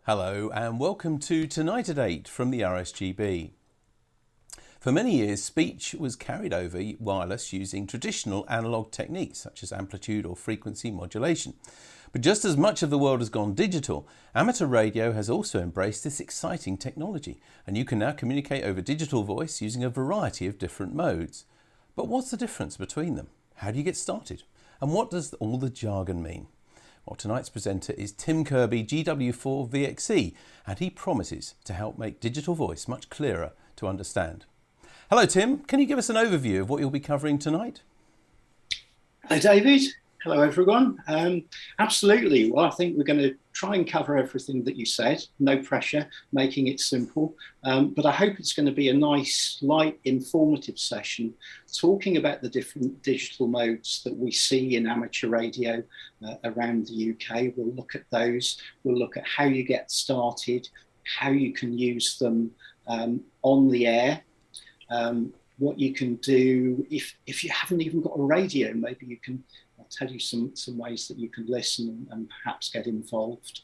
Hello and welcome to Tonight at 8 from the RSGB. For many years, speech was carried over wireless using traditional analogue techniques such as amplitude or frequency modulation. But just as much of the world has gone digital, amateur radio has also embraced this exciting technology, and you can now communicate over digital voice using a variety of different modes. But what's the difference between them? How do you get started? And what does all the jargon mean? Well, tonight's presenter is Tim Kirby, GW4VXE, and he promises to help make digital voice much clearer to understand. Hello, Tim. Can you give us an overview of what you'll be covering tonight? Hello, David. Hello, everyone. Absolutely. Well, I think we're going to try and cover everything that you said. No pressure, making it simple. But I hope it's going to be a nice, light, informative session talking about the different digital modes that we see in amateur radio around the UK. We'll look at those. We'll look at how you get started, how you can use them on the air. What you can do if you haven't even got a radio, maybe you can. I'll tell you some ways that you can listen and perhaps get involved.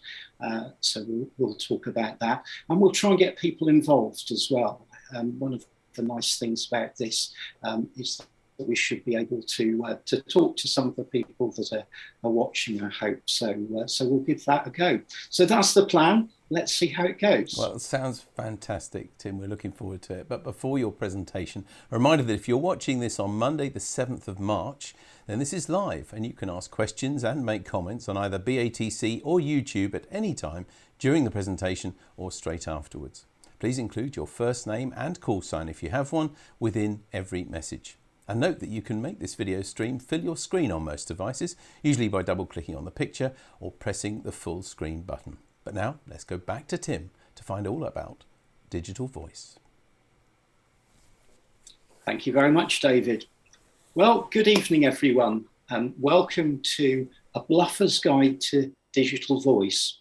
So we'll talk about that, and we'll try and get people involved as well. One of the nice things about this is that we should be able to talk to some of the people that are watching, I hope. So we'll give that a go. So that's the plan. Let's see how it goes. Well, it sounds fantastic, Tim. We're looking forward to it. But before your presentation, a reminder that if you're watching this on Monday, the 7th of March, then this is live and you can ask questions and make comments on either BATC or YouTube at any time during the presentation or straight afterwards. Please include your first name and call sign if you have one within every message. And note that you can make this video stream fill your screen on most devices, usually by double clicking on the picture or pressing the full screen button. But now let's go back to Tim to find all about digital voice. Thank you very much, David. Well, good evening, everyone, and welcome to A Bluffer's Guide to Digital Voice.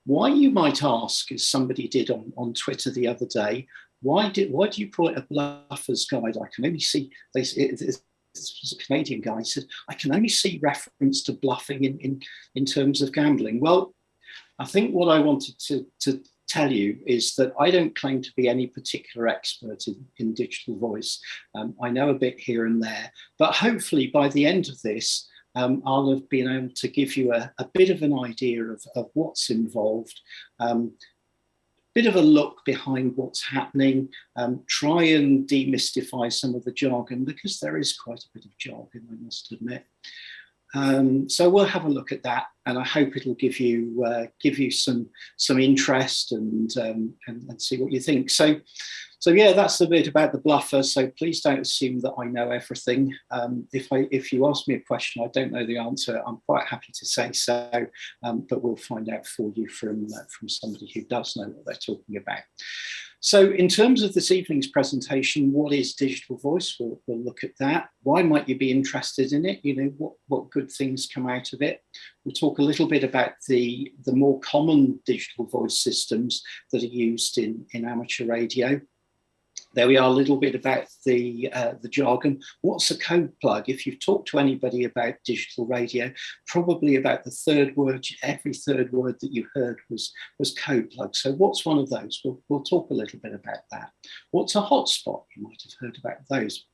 Why, you might ask, as somebody did on Twitter the other day, why do you call it A Bluffer's Guide? I can only see, this was a Canadian guy, said, I can only see reference to bluffing in terms of gambling. Well, I think what I wanted to tell you is that I don't claim to be any particular expert in digital voice. I know a bit here and there, but hopefully by the end of this, I'll have been able to give you a bit of an idea of what's involved, bit of a look behind what's happening, try and demystify some of the jargon, because there is quite a bit of jargon, I must admit. So we'll have a look at that, and I hope it'll give you some interest and see what you think. So yeah, that's a bit about the bluffer. So please don't assume that I know everything. If you ask me a question I don't know the answer, I'm quite happy to say so, but we'll find out for you from somebody who does know what they're talking about. So in terms of this evening's presentation, what is digital voice? We'll look at that. Why might you be interested in it? You know, what good things come out of it? We'll talk a little bit about the more common digital voice systems that are used in amateur radio. There we are, a little bit about the jargon. What's a code plug? If you've talked to anybody about digital radio, probably about the third word, every third word that you heard was code plug. So what's one of those? We'll talk a little bit about that. What's a hotspot? You might have heard about those.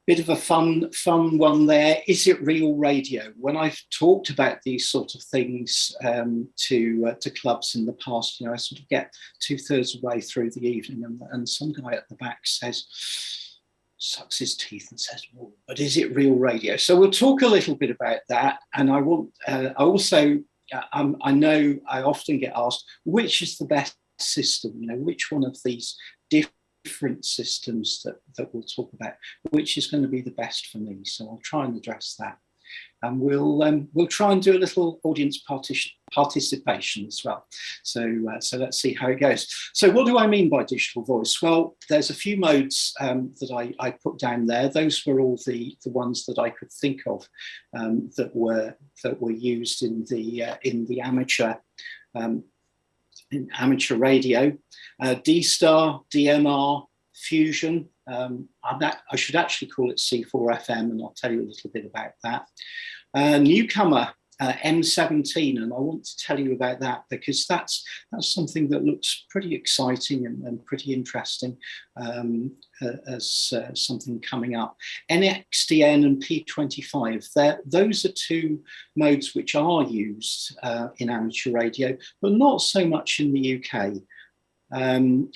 Bit of a fun one there. Is it real radio? When I've talked about these sort of things to clubs in the past, you know, I sort of get 2/3 of the way through the evening, and some guy at the back sucks his teeth and says, well, but is it real radio? So we'll talk a little bit about that. And I know I often get asked, which is the best system? You know, which one of these different systems that we'll talk about, which is going to be the best for me? So I'll try and address that, and we'll try and do a little audience participation as well. So let's see how it goes. So what do I mean by digital voice? Well, there's a few modes that I put down there. Those were all the ones that I could think of that were used in the amateur. In amateur radio, D-Star, DMR, Fusion. I should actually call it C4FM, and I'll tell you a little bit about that. Newcomer, M17, and I want to tell you about that because that's something that looks pretty exciting and pretty interesting as something coming up. NXDN and P25, those are two modes which are used in amateur radio, but not so much in the UK.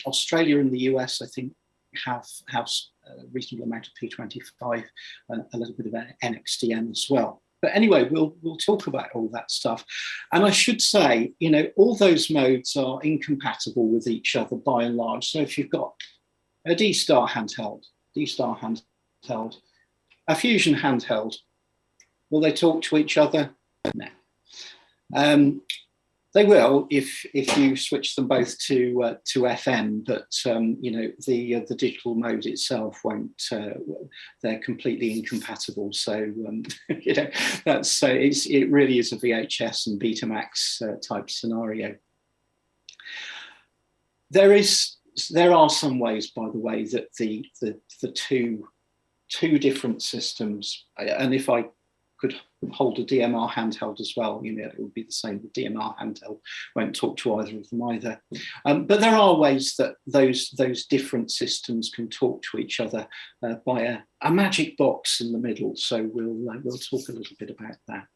Australia and the US, I think, have a reasonable amount of P25 and a little bit of NXDN as well. But anyway, we'll talk about all that stuff. And I should say, you know, all those modes are incompatible with each other by and large. So if you've got a D-Star handheld, a Fusion handheld, will they talk to each other? No. They will if you switch them both to FM, but you know, the digital mode itself won't. They're completely incompatible. So you know, that's it. Really is a VHS and Betamax type scenario. There are some ways, by the way, that the two different systems, and if I could hold a DMR handheld as well, you know, it would be the same. The DMR handheld won't talk to either of them either. But there are ways that those different systems can talk to each other by a magic box in the middle. So we'll talk a little bit about that.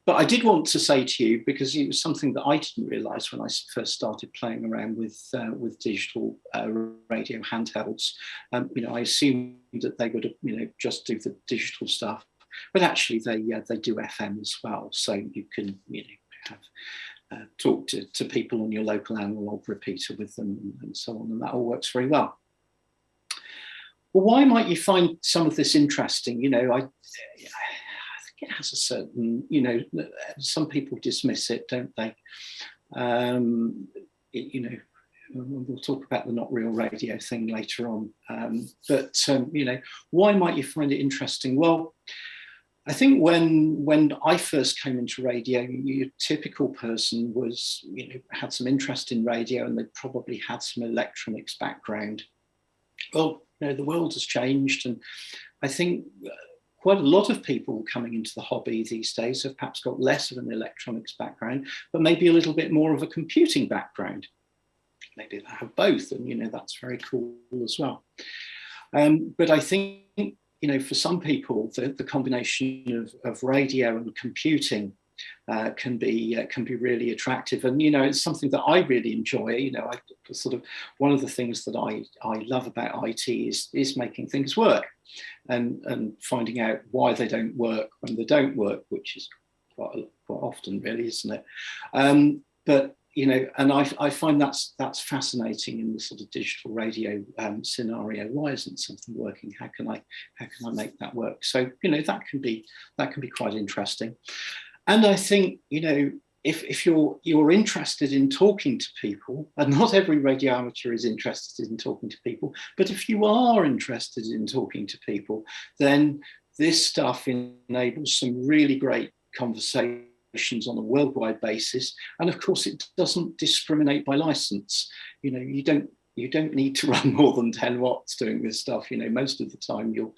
But I did want to say to you, because it was something that I didn't realise when I first started playing around with digital radio handhelds. You know, I assumed that they would, you know, just do the digital stuff, but actually they do FM as well. So you can, you know, have talk to people on your local analog repeater with them and so on, and that all works very well. Well, why might you find some of this interesting? You know, I think it has a certain, you know, some people dismiss it, don't they? You know, we'll talk about the not real radio thing later on. But you know, why might you find it interesting? Well, I think when I first came into radio, your typical person was, you know, had some interest in radio and they probably had some electronics background. Well, you know, the world has changed, and I think quite a lot of people coming into the hobby these days have perhaps got less of an electronics background, but maybe a little bit more of a computing background. Maybe they have both, and you know, that's very cool as well. But I think, you know, for some people, the combination of radio and computing can be really attractive, and you know, it's something that I really enjoy. You know, I sort of, one of the things that I love about IT is making things work, and finding out why they don't work when they don't work, which is quite often, really, isn't it? But you know, and I find that's fascinating in the sort of digital radio scenario. Why isn't something working? How can I make that work? So you know, that can be quite interesting. And I think, you know, if you're interested in talking to people, and not every radio amateur is interested in talking to people, but if you are interested in talking to people, then this stuff enables some really great conversations on a worldwide basis. And of course, it doesn't discriminate by license. You know, you don't need to run more than 10 watts doing this stuff. You know, most of the time you're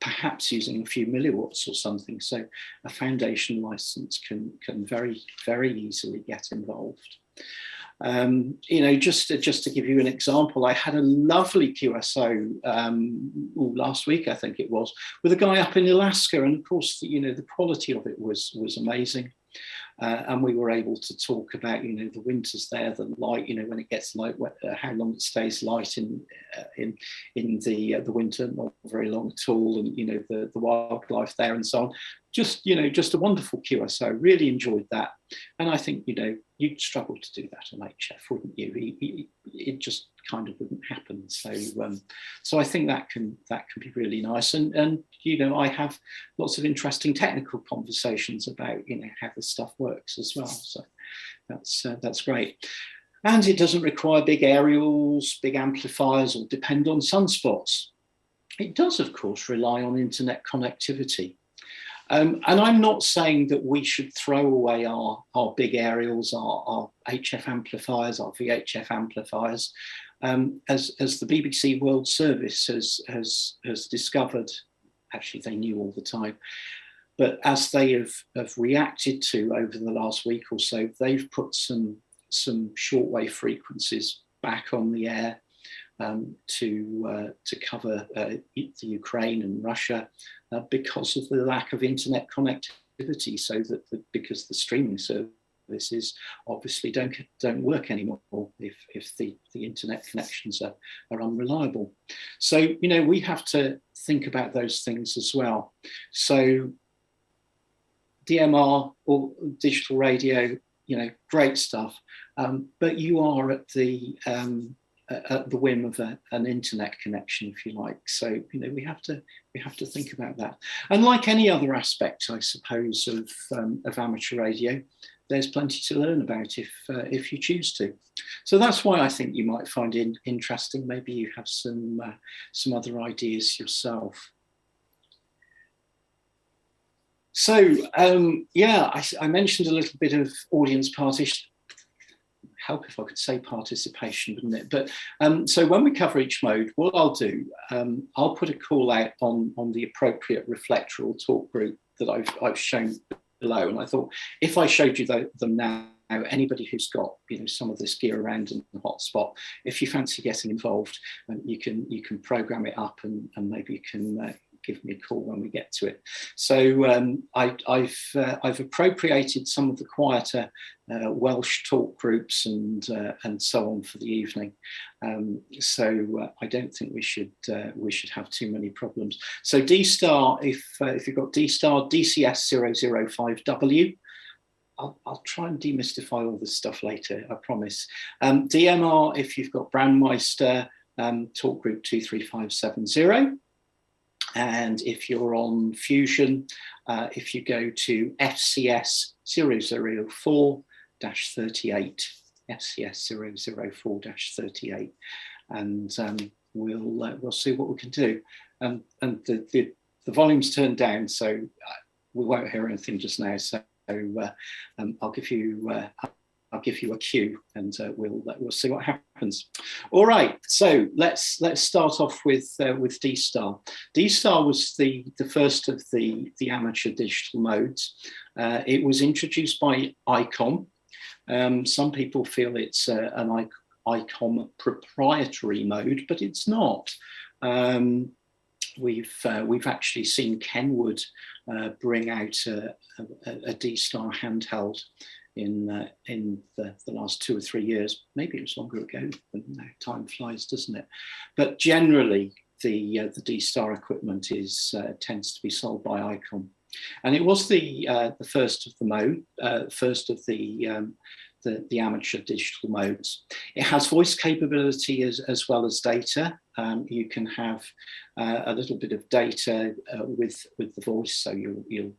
perhaps using a few milliwatts or something. So a foundation license can very, very easily get involved. You know, just to give you an example, I had a lovely QSO last week, I think it was, with a guy up in Alaska, and of course, you know, the quality of it was amazing. And we were able to talk about, you know, the winters there, the light, you know, when it gets light, how long it stays light in the winter, not very long at all, and you know, the wildlife there and so on. Just, you know, just a wonderful QSO. Really enjoyed that, and I think, you know, you'd struggle to do that on HF, wouldn't you? It just kind of wouldn't happen. So, so I think that can be really nice, and you know, I have lots of interesting technical conversations about, you know, how the stuff works as well. So that's great. And it doesn't require big aerials, big amplifiers, or depend on sunspots. It does, of course, rely on internet connectivity. And I'm not saying that we should throw away our big aerials, our HF amplifiers, our VHF amplifiers, as the BBC World Service has discovered. Actually, they knew all the time. But as they have reacted to over the last week or so, they've put some shortwave frequencies back on the air to cover the Ukraine and Russia because of the lack of internet connectivity. So that because the streaming services obviously don't work anymore if the internet connections are unreliable. So we have to think about those things as well. So DMR or digital radio, great stuff, but you are at the whim of an internet connection, if you like. So we have to think about that. And like any other aspect, I suppose, of amateur radio, there's plenty to learn about if you choose to. So that's why I think you might find it interesting. Maybe you have some other ideas yourself. So I mentioned a little bit of audience participation. Help if I could say participation, wouldn't it? But so when we cover each mode, what I'll do, I'll put a call out on the appropriate reflector or talk group that I've shown below. And I thought if I showed you them now, anybody who's got some of this gear around in the hotspot, if you fancy getting involved, you can program it up and maybe you can give me a call when we get to it. So I've appropriated some of the quieter Welsh talk groups and so on for the evening. So I don't think we should have too many problems. So D-Star, if you've got D-Star DCS005W, I'll try and demystify all this stuff later, I promise. DMR, if you've got Brandmeister, talk group 23570. And if you're on Fusion, if you go to FCS 004-38, FCS 004-38, and we'll see what we can do. And the volume's turned down, so we won't hear anything just now. So I'll give you a cue, and we'll see what happens. All right, so let's start off with D-Star. D-Star was the first of the amateur digital modes. It was introduced by ICOM. Some people feel it's an ICOM proprietary mode, but it's not. We've actually seen Kenwood bring out a D-Star handheld in the last 2 or 3 years. Maybe it was longer ago, but no, time flies, doesn't it? But generally, the D-Star equipment tends to be sold by ICOM, and it was the first of the mode, first of the amateur digital modes. It has voice capability as well as data. You can have a little bit of data with the voice, so you'll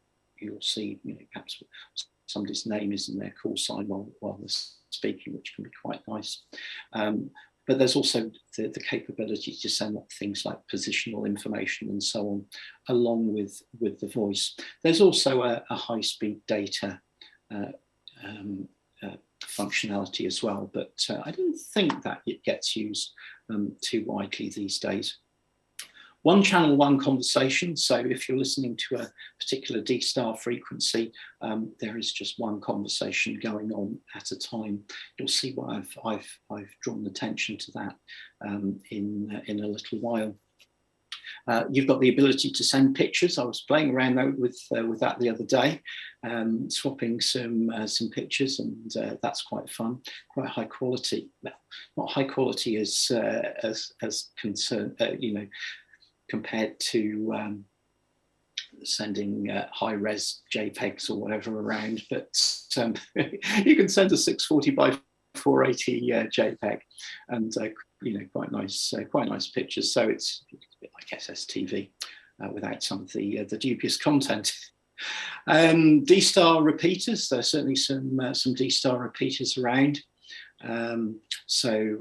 see perhaps somebody's name is in their call sign while they're speaking, which can be quite nice. But there's also the capability to send up things like positional information and so on, along with the voice. There's also a high-speed data functionality as well, but I don't think that it gets used too widely these days. One channel, one conversation. So if you're listening to a particular D-Star frequency, there is just one conversation going on at a time. You'll see why I've drawn attention to that in a little while. You've got the ability to send pictures. I was playing around with that the other day, swapping some pictures, and that's quite fun. Quite high quality. Well, not high quality as concern, compared to sending high-res JPEGs or whatever around, but you can send a 640 by 480 JPEG, and quite nice pictures. So it's a bit like SSTV without some of the dubious content. D-Star repeaters. There's certainly some D-Star repeaters around. So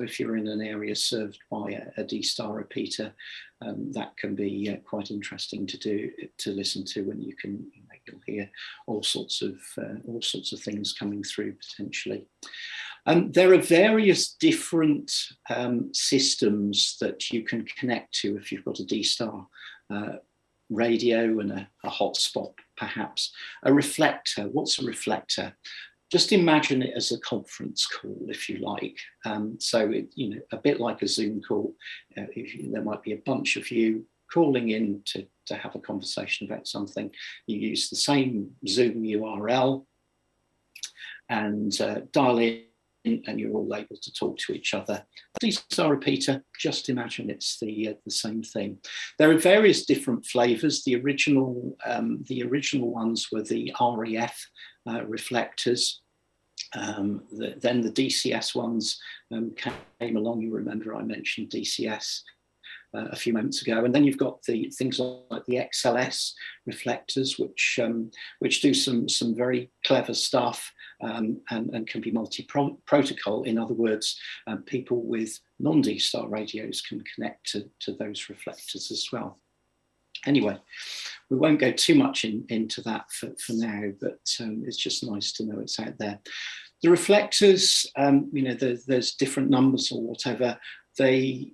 if you're in an area served by a D-Star repeater, that can be quite interesting to listen to, and you'll hear all sorts of things coming through potentially. There are various different systems that you can connect to if you've got a D-Star radio and a hotspot, perhaps. A reflector, what's a reflector? Just imagine it as a conference call, if you like. So, a bit like a Zoom call. There might be a bunch of you calling in to have a conversation about something. You use the same Zoom URL and dial in, and you're all able to talk to each other. D-Star repeater, just imagine it's the same thing. There are various different flavors. The original ones were the REF reflectors. Then the DCS ones came along. You remember I mentioned DCS a few moments ago, and then you've got the things like the XLS reflectors, which do some very clever stuff and can be multi-protocol. In other words, people with non-D-Star radios can connect to those reflectors as well. Anyway, we won't go too much into that for now, but it's just nice to know it's out there. The reflectors, there's different numbers or whatever. They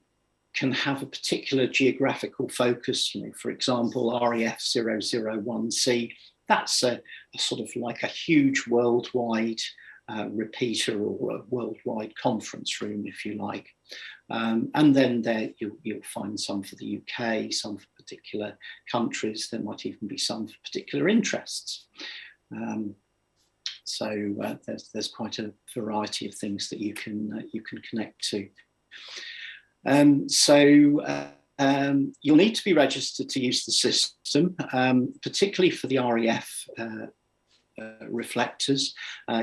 can have a particular geographical focus. For example, REF 001C, that's a sort of like a huge worldwide repeater or a worldwide conference room, if you like. And then there you'll find some for the UK, some for particular countries. There might even be some for particular interests. So there's quite a variety of things that you can connect to. You'll need to be registered to use the system, particularly for the REF reflectors.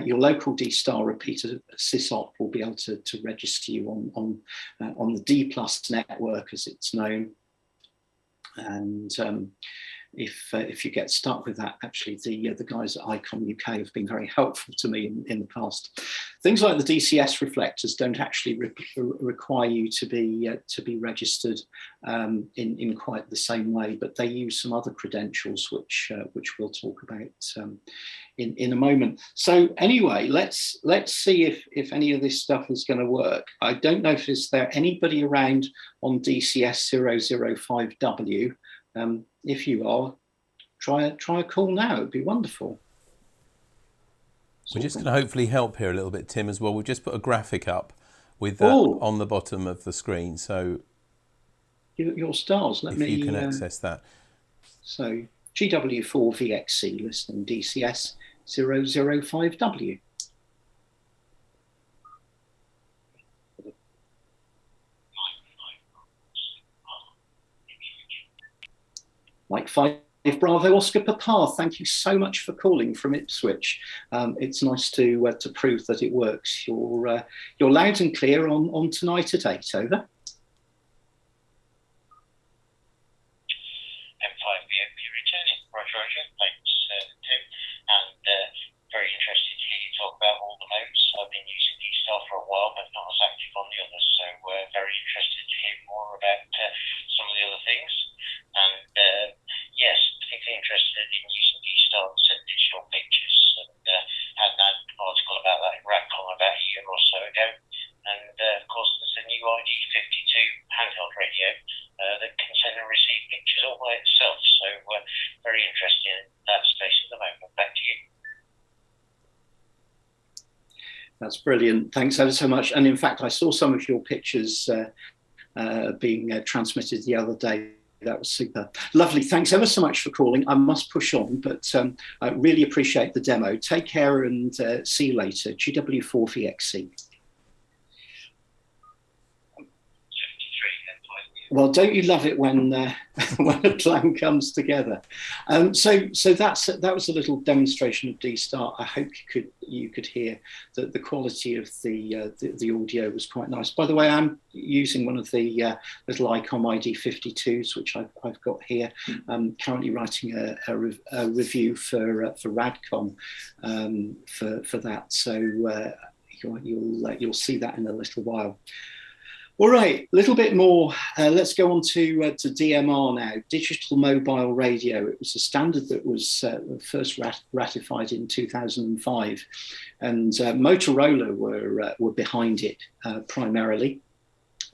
Your local D-Star repeater SysOp will be able to register you on the D+ network, as it's known. And if you get stuck with that, actually the guys at ICOM UK have been very helpful to me in the past. Things like the DCS reflectors don't actually require you to be registered in quite the same way, but they use some other credentials which we'll talk about in a moment. So anyway, let's see if any of this stuff is going to work. I don't know if is there anybody around on DCS 005W. If you are, try a call now. It'd be wonderful. We're just going to hopefully help here a little bit, Tim, as well. We've just put a graphic up with that on the bottom of the screen. So your stars. Let me. You can access that. So GW4VXC listening DCS 005W. Like 5 Bravo Oscar Papa, thank you so much for calling from Ipswich. It's nice to prove that it works. You're loud and clear on tonight at 8. Over. M5BOP returning. Roger. Thanks, Tim. And very interested to hear you talk about all the modes. I've been using D-Star for a while, but not as active on the others. So very interested to hear more about some of the other things. And yes, particularly interested in using D-Star to send digital pictures, and had an article about that in Radcom about a year or so ago. And of course, there's a new ID52 handheld radio that can send and receive pictures all by itself. So very interested in that space at the moment. Back to you. That's brilliant. Thanks ever so much. And in fact, I saw some of your pictures being transmitted the other day. That was super. Lovely. Thanks ever so much for calling. I must push on, but I really appreciate the demo. Take care and see you later. GW4VXC. Well, don't you love it when when a plan comes together? So that was a little demonstration of D-Star. I hope you could hear that the quality of the audio was quite nice. By the way, I'm using one of the little ICOM ID52s, which I've got here. I'm currently writing a review for Radcom for that. So you'll see that in a little while. All right, a little bit more. Let's go on to DMR now, Digital Mobile Radio. It was a standard that was first ratified in 2005, and Motorola were behind it primarily.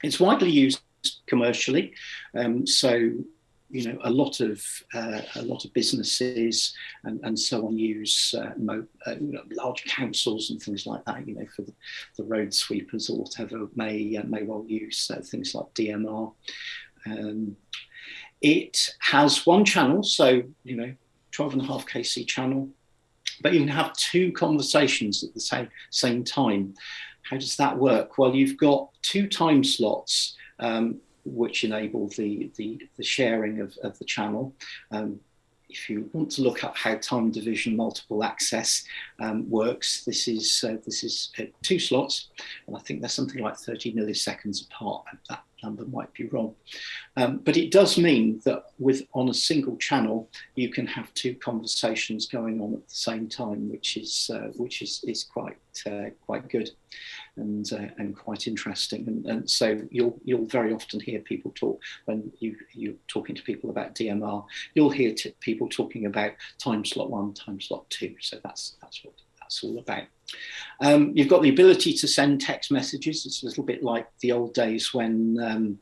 It's widely used commercially, so a lot of businesses and so on use large councils and things like that. For the road sweepers or whatever may well use things like DMR. It has one channel, so 12.5 kc channel, but you can have two conversations at the same time. How does that work? Well, you've got two time slots which enable the sharing of the channel. If you want to look up how time division multiple access works, this is two slots, and I think they're something like 30 milliseconds apart. That number might be wrong, but it does mean that on a single channel you can have two conversations going on at the same time, which is quite good and quite interesting. And so you'll very often hear people talk, when you're talking to people about DMR, you'll hear people talking about time slot 1, time slot 2. So that's what that's all about. You've got the ability to send text messages. It's a little bit like the old days when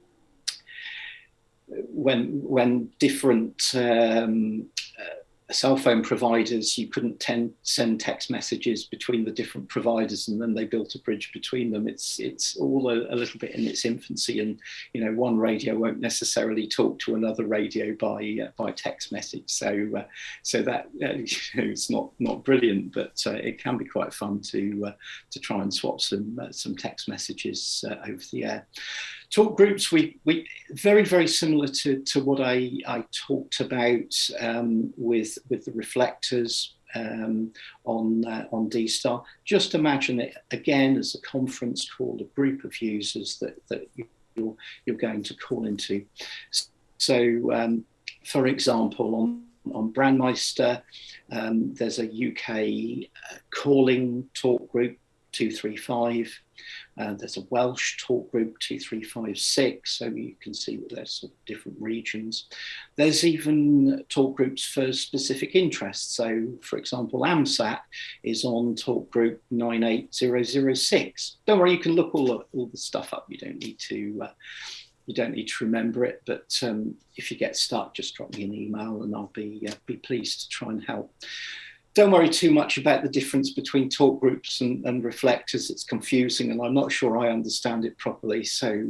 different cell phone providers, you couldn't send text messages between the different providers, and then they built a bridge between them. It's all a little bit in its infancy, and one radio won't necessarily talk to another radio by text message. So that it's not brilliant, but it can be quite fun to try and swap some text messages over the air. Talk groups, we very, very similar to what I talked about with the reflectors on D-Star. Just imagine it again as a conference call, a group of users that you're going to call into. So, for example, on Brandmeister, there's a UK calling talk group 235. There's a Welsh talk group 2356, so you can see that there's sort of different regions. There's even talk groups for specific interests. So, for example, AMSAT is on talk group 98006. Don't worry, you can look all the stuff up. You don't need to remember it, but if you get stuck, just drop me an email and I'll be pleased to try and help. Don't worry too much about the difference between talk groups and reflectors. It's confusing, and I'm not sure I understand it properly, so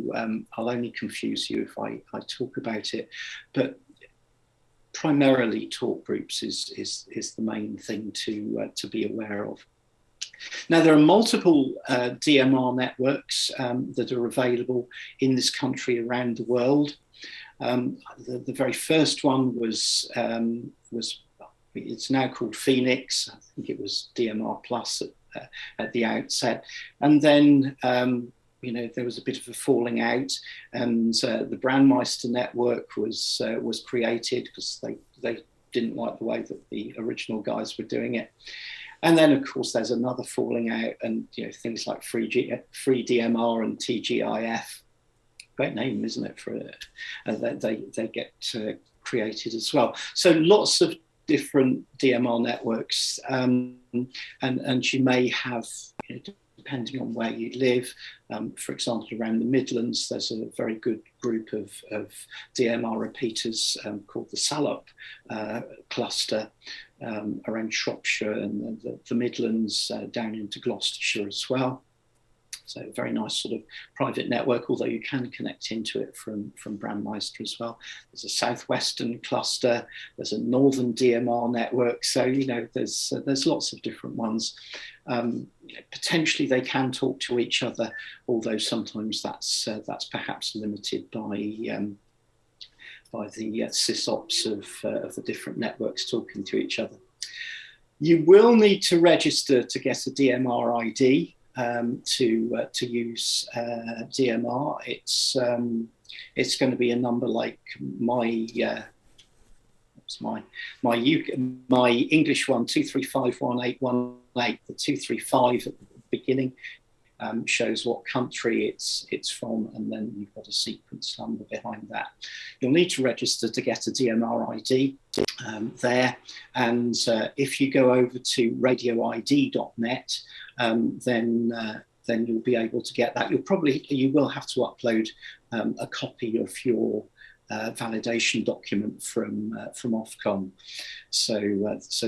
I'll only confuse you if I talk about it. But primarily, talk groups is the main thing to be aware of. Now, there are multiple DMR networks that are available in this country around the world. The very first one was it's now called Phoenix. I think it was DMR Plus at the outset. And then, there was a bit of a falling out, and the Brandmeister network was created because they didn't like the way that the original guys were doing it. And then, of course, there's another falling out, and things like Free DMR and TGIF. Great name, isn't it? For they get created as well. So lots of different DMR networks, and you may have, depending on where you live, for example, around the Midlands, there's a very good group of DMR repeaters called the Salop cluster around Shropshire and the Midlands down into Gloucestershire as well. So a very nice sort of private network, although you can connect into it from Brandmeister as well. There's a southwestern cluster, there's a northern DMR network. So, there's lots of different ones. Potentially they can talk to each other, although sometimes that's perhaps limited by the sysops of the different networks talking to each other. You will need to register to get a DMR ID. To use DMR, it's going to be a number like my English one, 2351818. The 235 at the beginning shows what country it's from, and then you've got a sequence number behind that. You'll need to register to get a DMR ID there, and if you go over to radioid.net, then you'll be able to get that. You will have to upload a copy of your validation document from Ofcom. So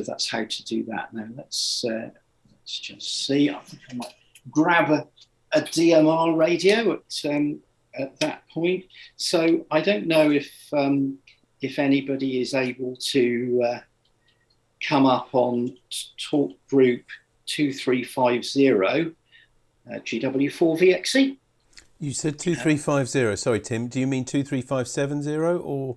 that's how to do that. Now let's just see. I think I might grab a DMR radio at that point. So I don't know if anybody is able to come up on talk group 2350 GW4VXE. You said 2350. Sorry, Tim. Do you mean 23570 or?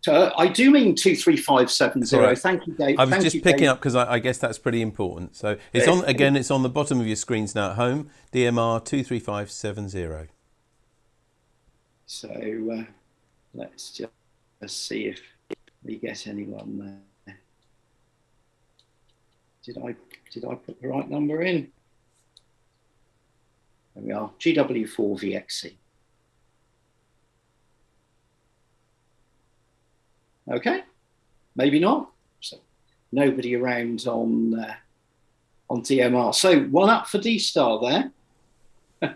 I do mean 23570. Right. Thank you, Dave. I was just picking up because I guess that's pretty important. So it's on again. It's on the bottom of your screens now at home. DMR 23570. So let's just see if we get anyone there. Did I put the right number in? There we are. GW4VXE. Okay, maybe not. So nobody around on DMR. So one up for D-Star there.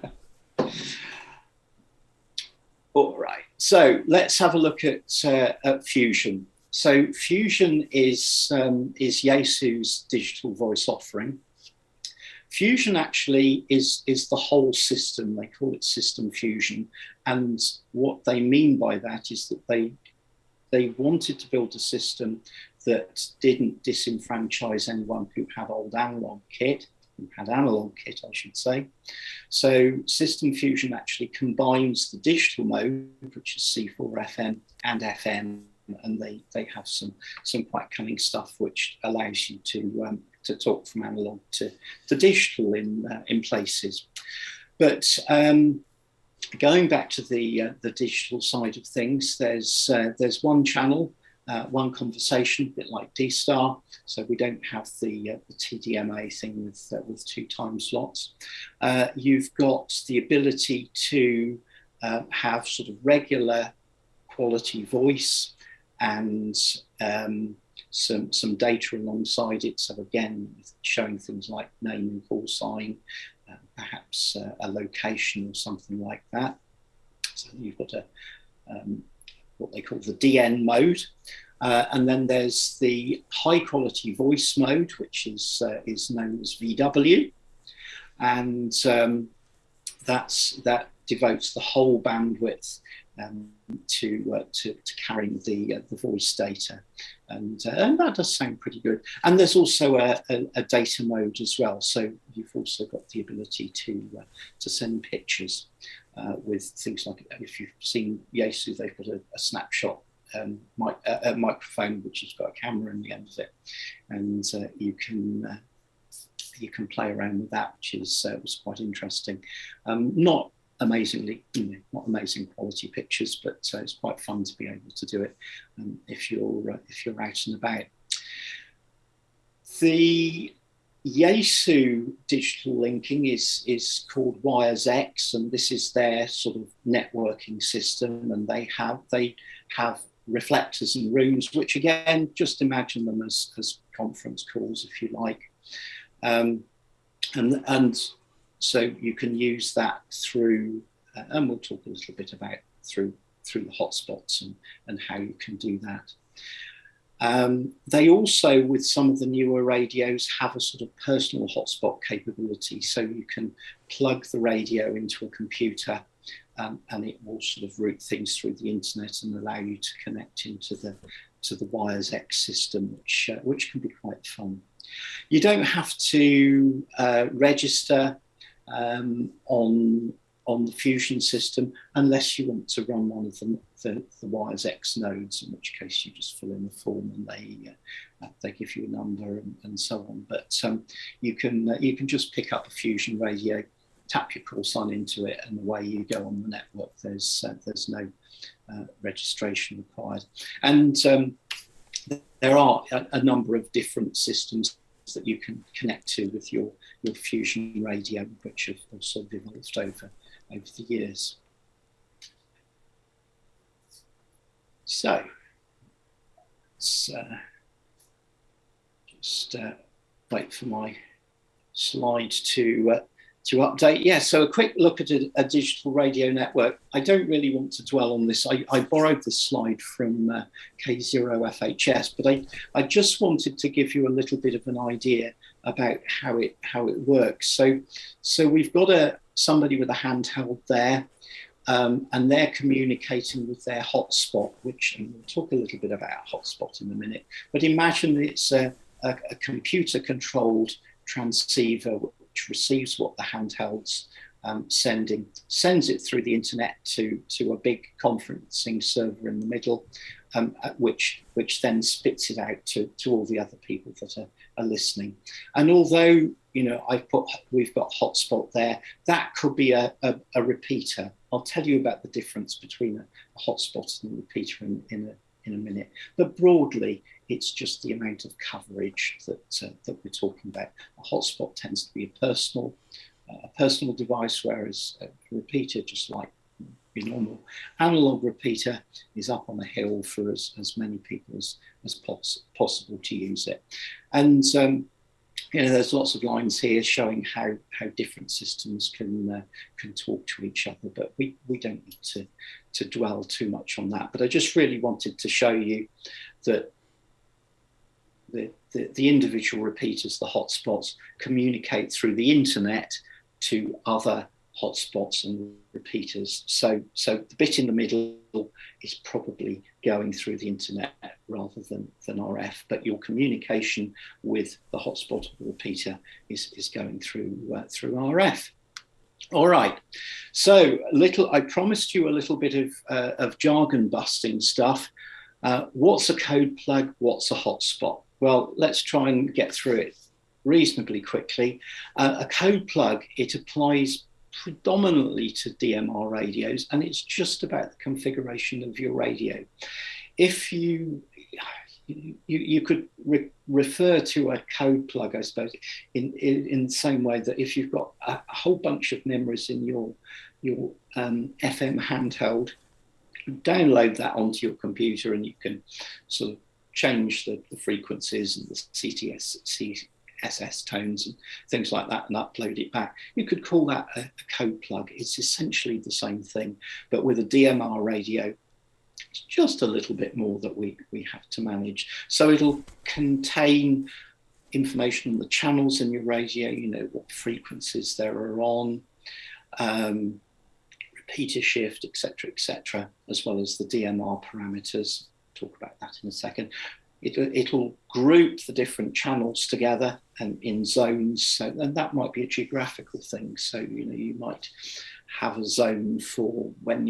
All right. So let's have a look at Fusion. So Fusion is Yaesu's digital voice offering. Fusion actually is the whole system. They call it System Fusion, and what they mean by that is that they wanted to build a system that didn't disenfranchise anyone who had old analog kit, I should say. So System Fusion actually combines the digital mode, which is C4 FM and FM, and they have some quite cunning stuff which allows you to talk from analog to digital in places. But going back to the digital side of things, there's one channel, one conversation, a bit like D-Star. So we don't have the TDMA thing with 2 time slots. You've got the ability to have sort of regular quality voice and some data alongside it. So again, showing things like name and call sign, perhaps a location or something like that. So you've got what they call the DN mode. And then there's the high quality voice mode, which is known as VW. And that devotes the whole bandwidth to carrying the voice data, and that does sound pretty good. And there's also a data mode as well, so you've also got the ability to send pictures with things like, if you've seen Yaesu, they've got a snapshot microphone which has got a camera in the end of it, and you can play around with that, which was quite interesting. Not amazing quality pictures, but it's quite fun to be able to do it if you're out and about. The Yaesu digital linking is called WiresX, and this is their sort of networking system, and they have reflectors and rooms, which again, just imagine them as conference calls, if you like, and so you can use that through, and we'll talk a little bit about through the hotspots and how you can do that. They also, with some of the newer radios, have a sort of personal hotspot capability. So you can plug the radio into a computer and it will sort of route things through the internet and allow you to connect into the WiresX system, which can be quite fun. You don't have to register on the Fusion system unless you want to run one of the WiresX nodes, in which case you just fill in the form and they give you a number and so on. But you can just pick up a Fusion radio, tap your call sign into it, and away you go on the network. There's no registration required. And there are a number of different systems that you can connect to with your Fusion radio, which have also evolved over the years. So let's just wait for my slide to to update. Yeah, so a quick look at a digital radio network. I don't really want to dwell on this. I borrowed this slide from K0FHS, but I just wanted to give you a little bit of an idea about how it works. So we've got somebody with a handheld there, and they're communicating with their hotspot, which, and we'll talk a little bit about hotspot in a minute, but imagine it's a computer-controlled transceiver which receives what the handheld's sends it through the internet to a big conferencing server in the middle, which then spits it out to all the other people that are listening. And although, you know, we've got hotspot there, that could be a repeater. I'll tell you about the difference between a hotspot and a repeater in a minute. But broadly, it's just the amount of coverage that we're talking about. A hotspot tends to be a personal device, whereas a repeater, just like your normal analog repeater, is up on a hill for as many people as possible to use it. And you know, there's lots of lines here showing how different systems can talk to each other, but we don't need to dwell too much on that. But I just really wanted to show you that the individual repeaters, the hotspots, communicate through the internet to other hotspots and repeaters. So the bit in the middle is probably going through the internet rather than RF, but your communication with the hotspot or the repeater is going through RF. All right, so I promised you a little bit of jargon busting stuff. What's a code plug? What's a hotspot? Well, let's try and get through it reasonably quickly. A code plug, it applies predominantly to DMR radios, and it's just about the configuration of your radio. If you could refer to a code plug, I suppose, in the same way that if you've got a whole bunch of memories in your FM handheld, download that onto your computer, and you can sort of change the frequencies and the CSS tones and things like that and upload it back. You could call that a code plug. It's essentially the same thing, but with a DMR radio, it's just a little bit more that we have to manage. So it'll contain information on the channels in your radio, you know, what frequencies there are on, repeater shift, etc., as well as the DMR parameters. Talk about that in a second. It'll group the different channels together and in zones, and that might be a geographical thing. So, you know, you might have a zone for when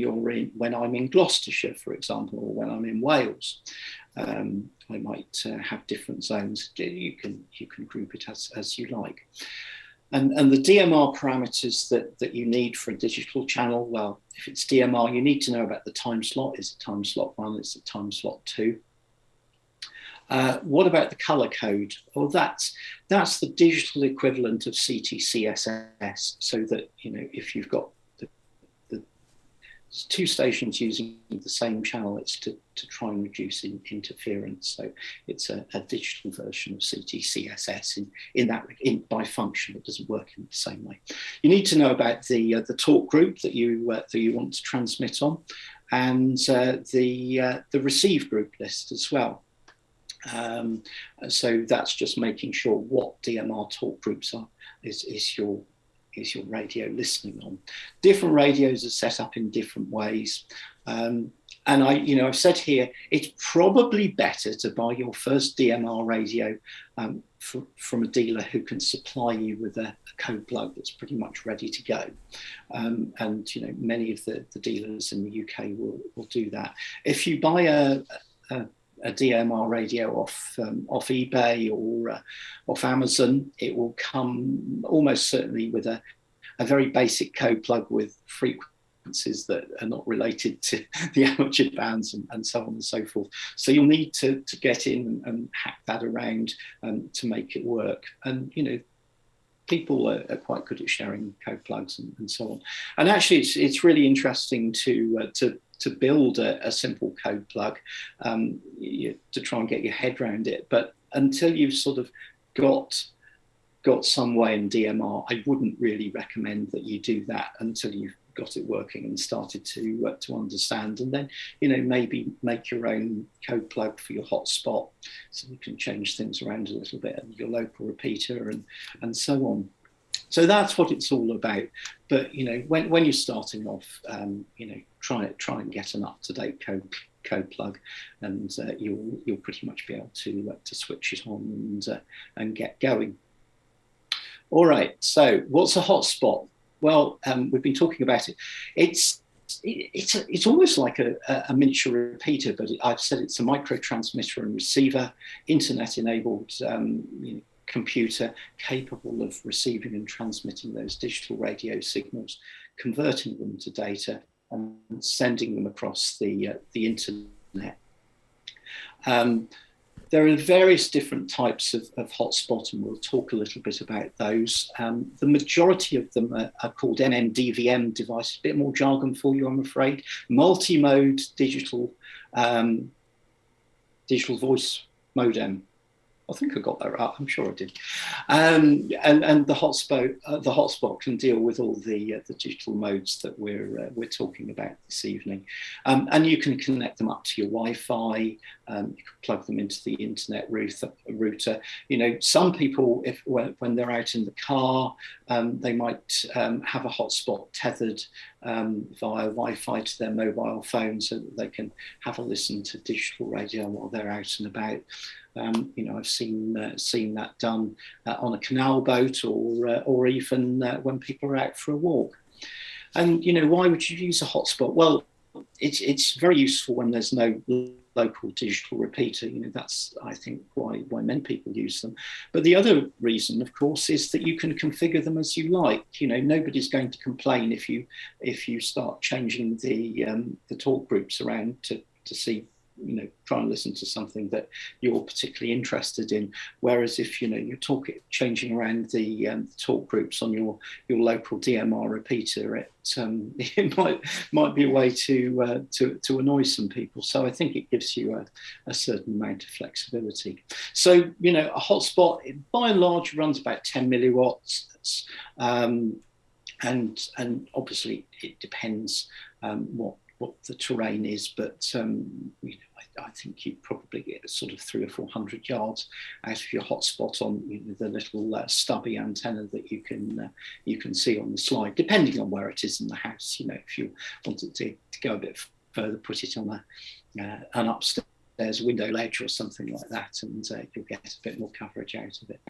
I'm in Gloucestershire, for example, or when I'm in Wales. I might have different zones. You can group it as you like. And the DMR parameters that you need for a digital channel, well, if it's DMR, you need to know about the time slot. Is it time slot 1? Is it time slot 2? What about the color code? Well, that's the digital equivalent of CTCSS, so that, you know, if you've got the two stations using the same channel, it's to try and reduce interference. So it's a digital version of CTCSS. By function, it doesn't work in the same way. You need to know about the talk group that you want to transmit on, and the receive group list as well. So that's just making sure what DMR talk groups is your radio listening on. Different radios are set up in different ways. And I've said here, it's probably better to buy your first DMR radio from a dealer who can supply you with a code plug that's pretty much ready to go. And, you know, many of the dealers in the UK will do that. If you buy a DMR radio off eBay or off Amazon, it will come almost certainly with a very basic code plug with frequencies that are not related to the amateur bands and so on and so forth. So you'll need to get in and hack that around to make it work. And, you know, people are quite good at sharing code plugs and so on. And actually, it's really interesting to build a simple code plug to try and get your head around it. But until you've sort of got got some way in DMR, I wouldn't really recommend that you do that until you've got it working and started to understand. And then, maybe make your own code plug for your hotspot, so you can change things around a little bit, and your local repeater and so on. So that's what it's all about. But when you're starting off, try and get an up-to-date code plug, and you'll pretty much be able to switch it on and get going. All right. So what's a hotspot? Well, we've been talking about it. It's almost like a miniature repeater, but I've said it's a micro transmitter and receiver, internet-enabled computer capable of receiving and transmitting those digital radio signals, converting them to data, and sending them across the internet. There are various different types of hotspot, and we'll talk a little bit about those. The majority of them are called MMDVM devices, a bit more jargon for you, I'm afraid. Multi-mode digital voice modem. I think I got that right. I'm sure I did. And the hotspot can deal with all the digital modes that we're talking about this evening. And you can connect them up to your Wi-Fi. You can plug them into the internet router. Some people, when they're out in the car, they might have a hotspot tethered via Wi-Fi to their mobile phone, so that they can have a listen to digital radio while they're out and about. I've seen that done on a canal boat, or even when people are out for a walk. And why would you use a hotspot? Well, it's very useful when there's no local digital repeater. That's, I think, why many people use them. But the other reason, of course, is that you can configure them as you like. Nobody's going to complain if you start changing the talk groups around to see, try and listen to something that you're particularly interested in. Whereas if you're changing around the talk groups on your local DMR repeater, it might be a way to annoy some people. So I think it gives you a certain amount of flexibility. So a hotspot, by and large, runs about 10 milliwatts, and obviously it depends what the terrain is, but I think you'd probably get sort of 300 or 400 yards out of your hotspot on the little stubby antenna that you can see on the slide, depending on where it is in the house. If you wanted to go a bit further, put it on an upstairs window ledge or something like that, and you'll get a bit more coverage out of it.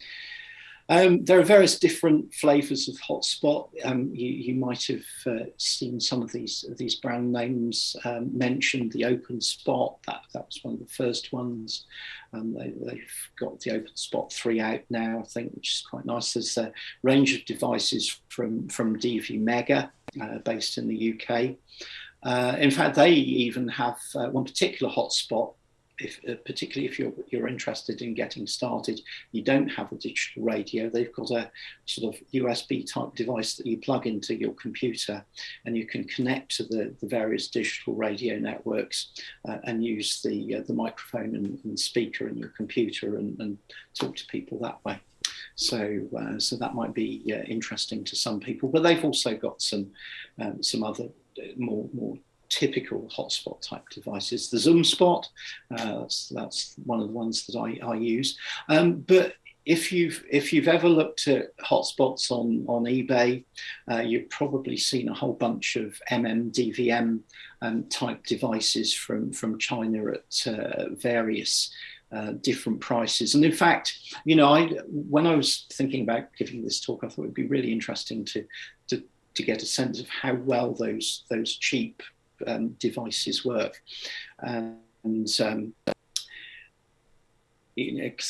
There are various different flavors of hotspot. You might have seen some of these brand names mentioned. The OpenSpot, that was one of the first ones. They've got the OpenSpot 3 out now, I think, which is quite nice. There's a range of devices from DV Mega, based in the UK. In fact, they even have one particular hotspot. Particularly if you're interested in getting started, you don't have a digital radio, they've got a sort of USB type device that you plug into your computer, and you can connect to the various digital radio networks and use the microphone and speaker in your computer and talk to people that way. So that might be interesting to some people, but they've also got some other more typical hotspot type devices. The ZoomSpot, that's one of the ones that I use. But if you've ever looked at hotspots on eBay, you've probably seen a whole bunch of MMDVM type devices from China at various different prices. And in fact, when I was thinking about giving this talk, I thought it'd be really interesting to get a sense of how well those cheap devices work, because I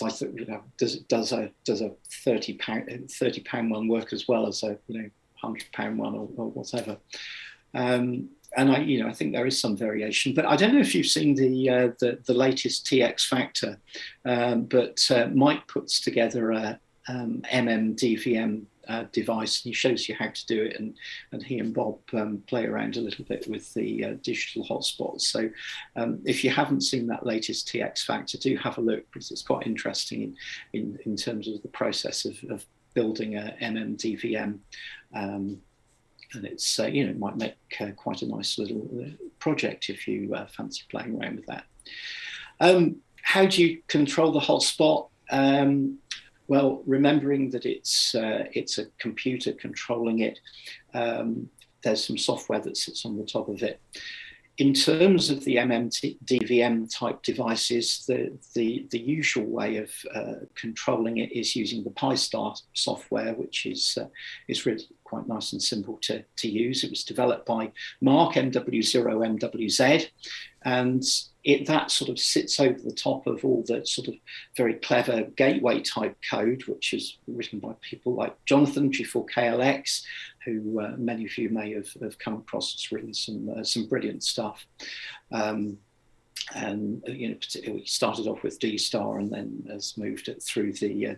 thought, does a £30 one work as well as a £100 one or whatever? And I think there is some variation, but I don't know if you've seen the latest TX Factor, but Mike puts together a MMDVM device, and he shows you how to do it, and he and Bob play around a little bit with the digital hotspots. So if you haven't seen that latest TX Factor, do have a look, because it's quite interesting in terms of the process of building a MMDVM, and it's it might make quite a nice little project if you fancy playing around with that. How do you control the hotspot? Well, remembering that it's a computer controlling it, there's some software that sits on the top of it. In terms of the MMDVM type devices, the usual way of controlling it is using the Pi-Star software, which is really quite nice and simple to use. It was developed by Mark, MW0MWZ, and that sort of sits over the top of all the sort of very clever gateway type code, which is written by people like Jonathan, G4KLX, who many of you may have come across. It's really some brilliant stuff. And we started off with D-Star and then has moved it through the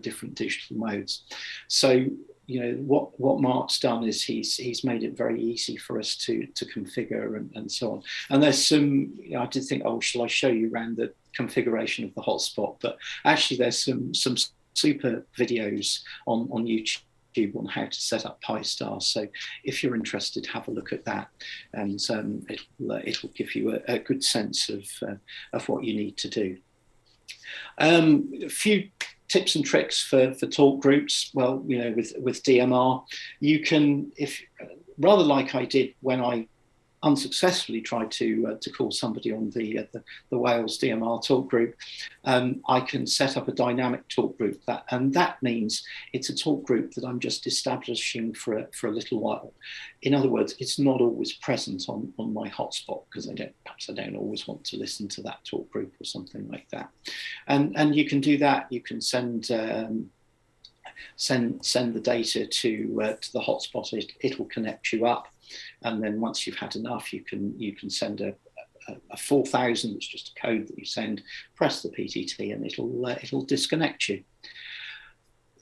different digital modes. So what Mark's done is he's made it very easy for us to configure and so on. And there's some, I did think, oh, shall I show you around the configuration of the hotspot? But actually there's some super videos on YouTube on how to set up Pi-Star. So if you're interested, have a look at that, and it'll give you a good sense of what you need to do. A few tips and tricks for talk groups. Well, with DMR, you can, if rather like I did when I unsuccessfully tried to call somebody on the Wales DMR talk group, I can set up a dynamic talk group, and that means it's a talk group that I'm just establishing for a little while. In other words, it's not always present on my hotspot because perhaps I don't always want to listen to that talk group or something like that. And you can do that. You can send the data to the hotspot. It'll connect you up. And then once you've had enough, you can send a 4000, which is just a code that you send, press the PTT, and it'll disconnect you.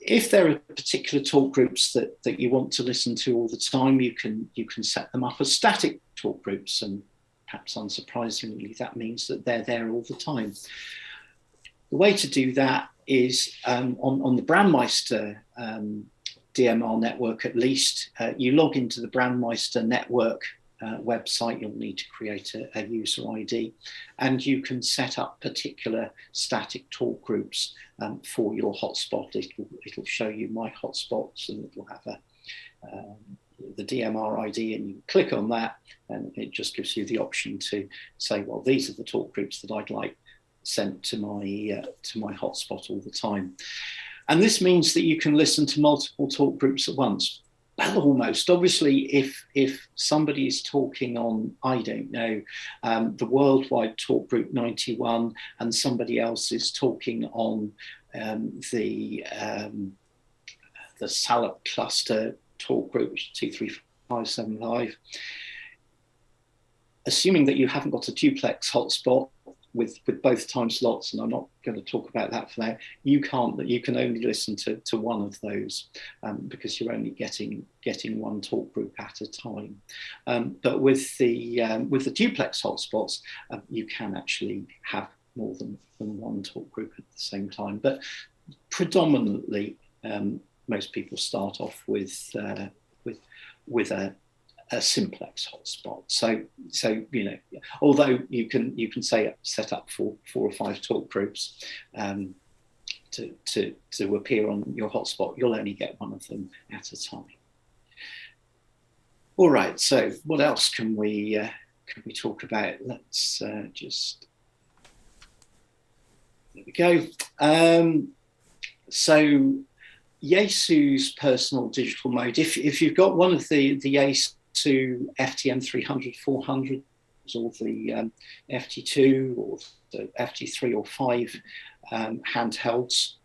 If there are particular talk groups that you want to listen to all the time, you can set them up as static talk groups, and perhaps unsurprisingly, that means that they're there all the time. The way to do that is on the Brandmeister DMR network, at least, you log into the Brandmeister network website. You'll need to create a user ID, and you can set up particular static talk groups for your hotspot. It'll show you my hotspots, and it'll have the DMR ID, and you click on that, and it just gives you the option to say, well, these are the talk groups that I'd like sent to my hotspot all the time. And this means that you can listen to multiple talk groups at once. Well, almost. Obviously, if somebody is talking on, I don't know, the Worldwide Talk Group 91, and somebody else is talking on the Salop Cluster Talk Group, which is 23575, assuming that you haven't got a duplex hotspot with both time slots, and I'm not going to talk about that for now, you can only listen to one of those because you're only getting one talk group at a time. But with the duplex hotspots, you can actually have more than one talk group at the same time. But predominantly, most people start off with a simplex hotspot. So although you can set up 4 or 5 talk groups to appear on your hotspot, you'll only get one of them at a time. All right. So what else can we talk about? Let's just there we go. So Yaesu's personal digital mode. If you've got one of the Yaesu FTM 300, 400, or the FT2 or the FT3 or 5 handhelds,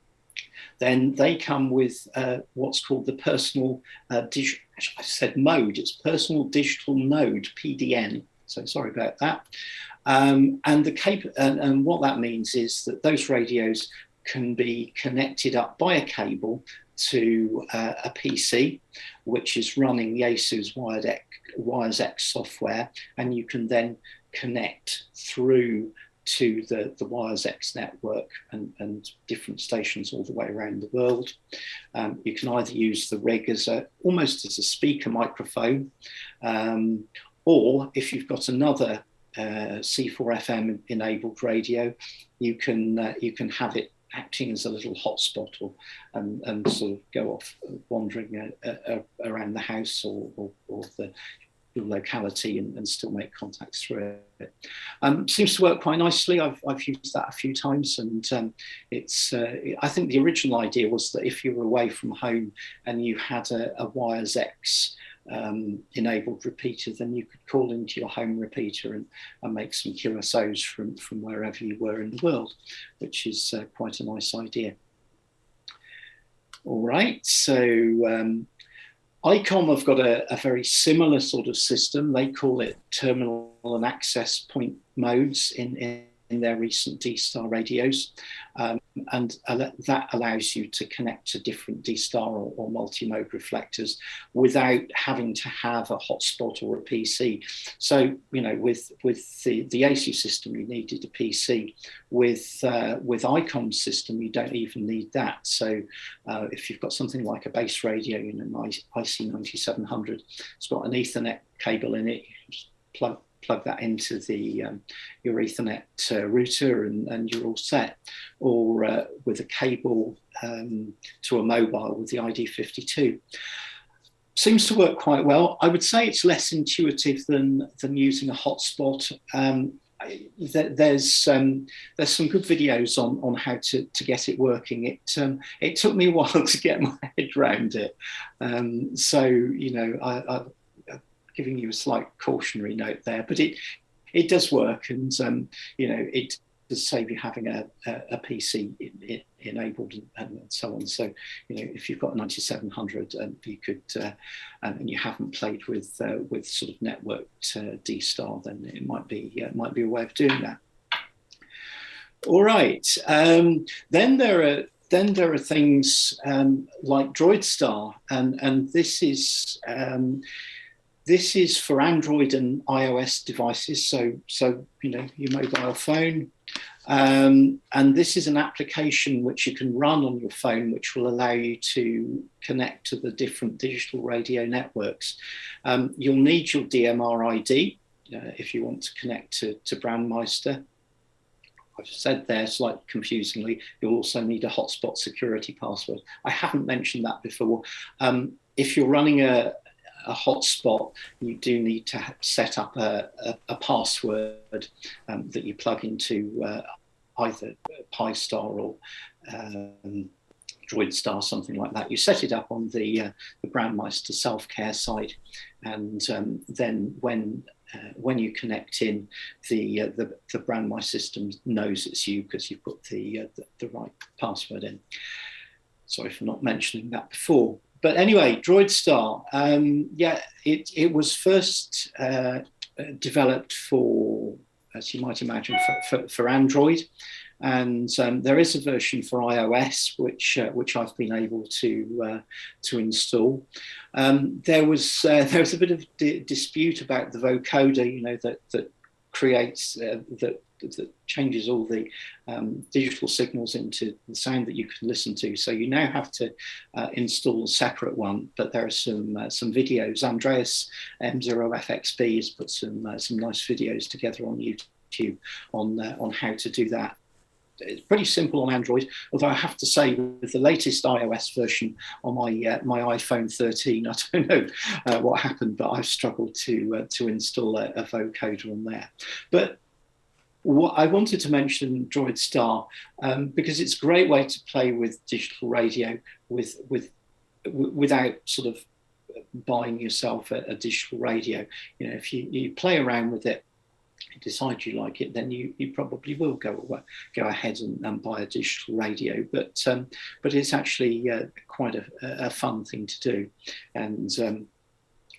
then they come with what's called the personal digital. I said mode. It's personal digital node, PDN. So sorry about that. And what that means is that those radios can be connected up by a cable to a PC, which is running Yaesu's WiresX software, and you can then connect through to the WiresX network and different stations all the way around the world. You can either use the rig as almost as a speaker microphone, or if you've got another C4FM enabled radio, you can have it acting as a little hotspot, or and sort of go off wandering around the house or the locality and still make contacts through it. Seems to work quite nicely. I've used that a few times, and it's I think the original idea was that if you were away from home and you had a WiresX enabled repeater, then you could call into your home repeater and make some QSOs from wherever you were in the world, which is quite a nice idea. All right, so ICOM have got a very similar sort of system. They call it terminal and access point modes in their recent D-Star radios. And that allows you to connect to different D-Star or multi-mode reflectors without having to have a hotspot or a PC. So, you know, with the ACU system, you needed a PC. With ICOM's system, you don't even need that. So if you've got something like a base radio, you know, an IC9700, it's got an Ethernet cable in it, you can just plug that into the your Ethernet router and you're all set. Or with a cable to a mobile with the ID52. Seems to work quite well. I would say it's less intuitive than using a hotspot. There's some good videos on how to get it working. It took me a while to get my head around it. So, you know, I'm giving you a slight cautionary note there, but it does work, and you know, it does save you having a PC enabled and so on. So, you know, if you've got a 9700 and you could and you haven't played with sort of networked D-Star, then it might be a way of doing that. All right, then there are things like DroidStar, and this is for Android and iOS devices, so you know, your mobile phone, and this is an application which you can run on your phone, which will allow you to connect to the different digital radio networks. You'll need your DMR ID if you want to connect to Brandmeister. I've said there slightly confusingly, you'll also need a hotspot security password. I haven't mentioned that before. If you're running a hotspot, you do need to set up a password that you plug into either Pi-Star or DroidStar, something like that. You set it up on the Brandmeister self-care site, and then when you connect in, the Brandmeister system knows it's you because you've put the right password in. Sorry for not mentioning that before. But anyway, DroidStar, yeah, it was first developed for, as you might imagine, for Android, and there is a version for iOS which I've been able to install. There was a bit of dispute about the vocoder, you know, that creates that changes all the digital signals into the sound that you can listen to. So you now have to install a separate one, but there are some videos. Andreas M0FXB has put some nice videos together on YouTube on how to do that. It's pretty simple on Android, although I have to say, with the latest iOS version on my iPhone 13, I don't know what happened, but I've struggled to install a vocoder on there. But what I wanted to mention DroidStar because it's a great way to play with digital radio without sort of buying yourself a digital radio. You know, if you play around with it, you decide you like it, then you probably will go ahead and buy a digital radio. But it's actually quite a fun thing to do, and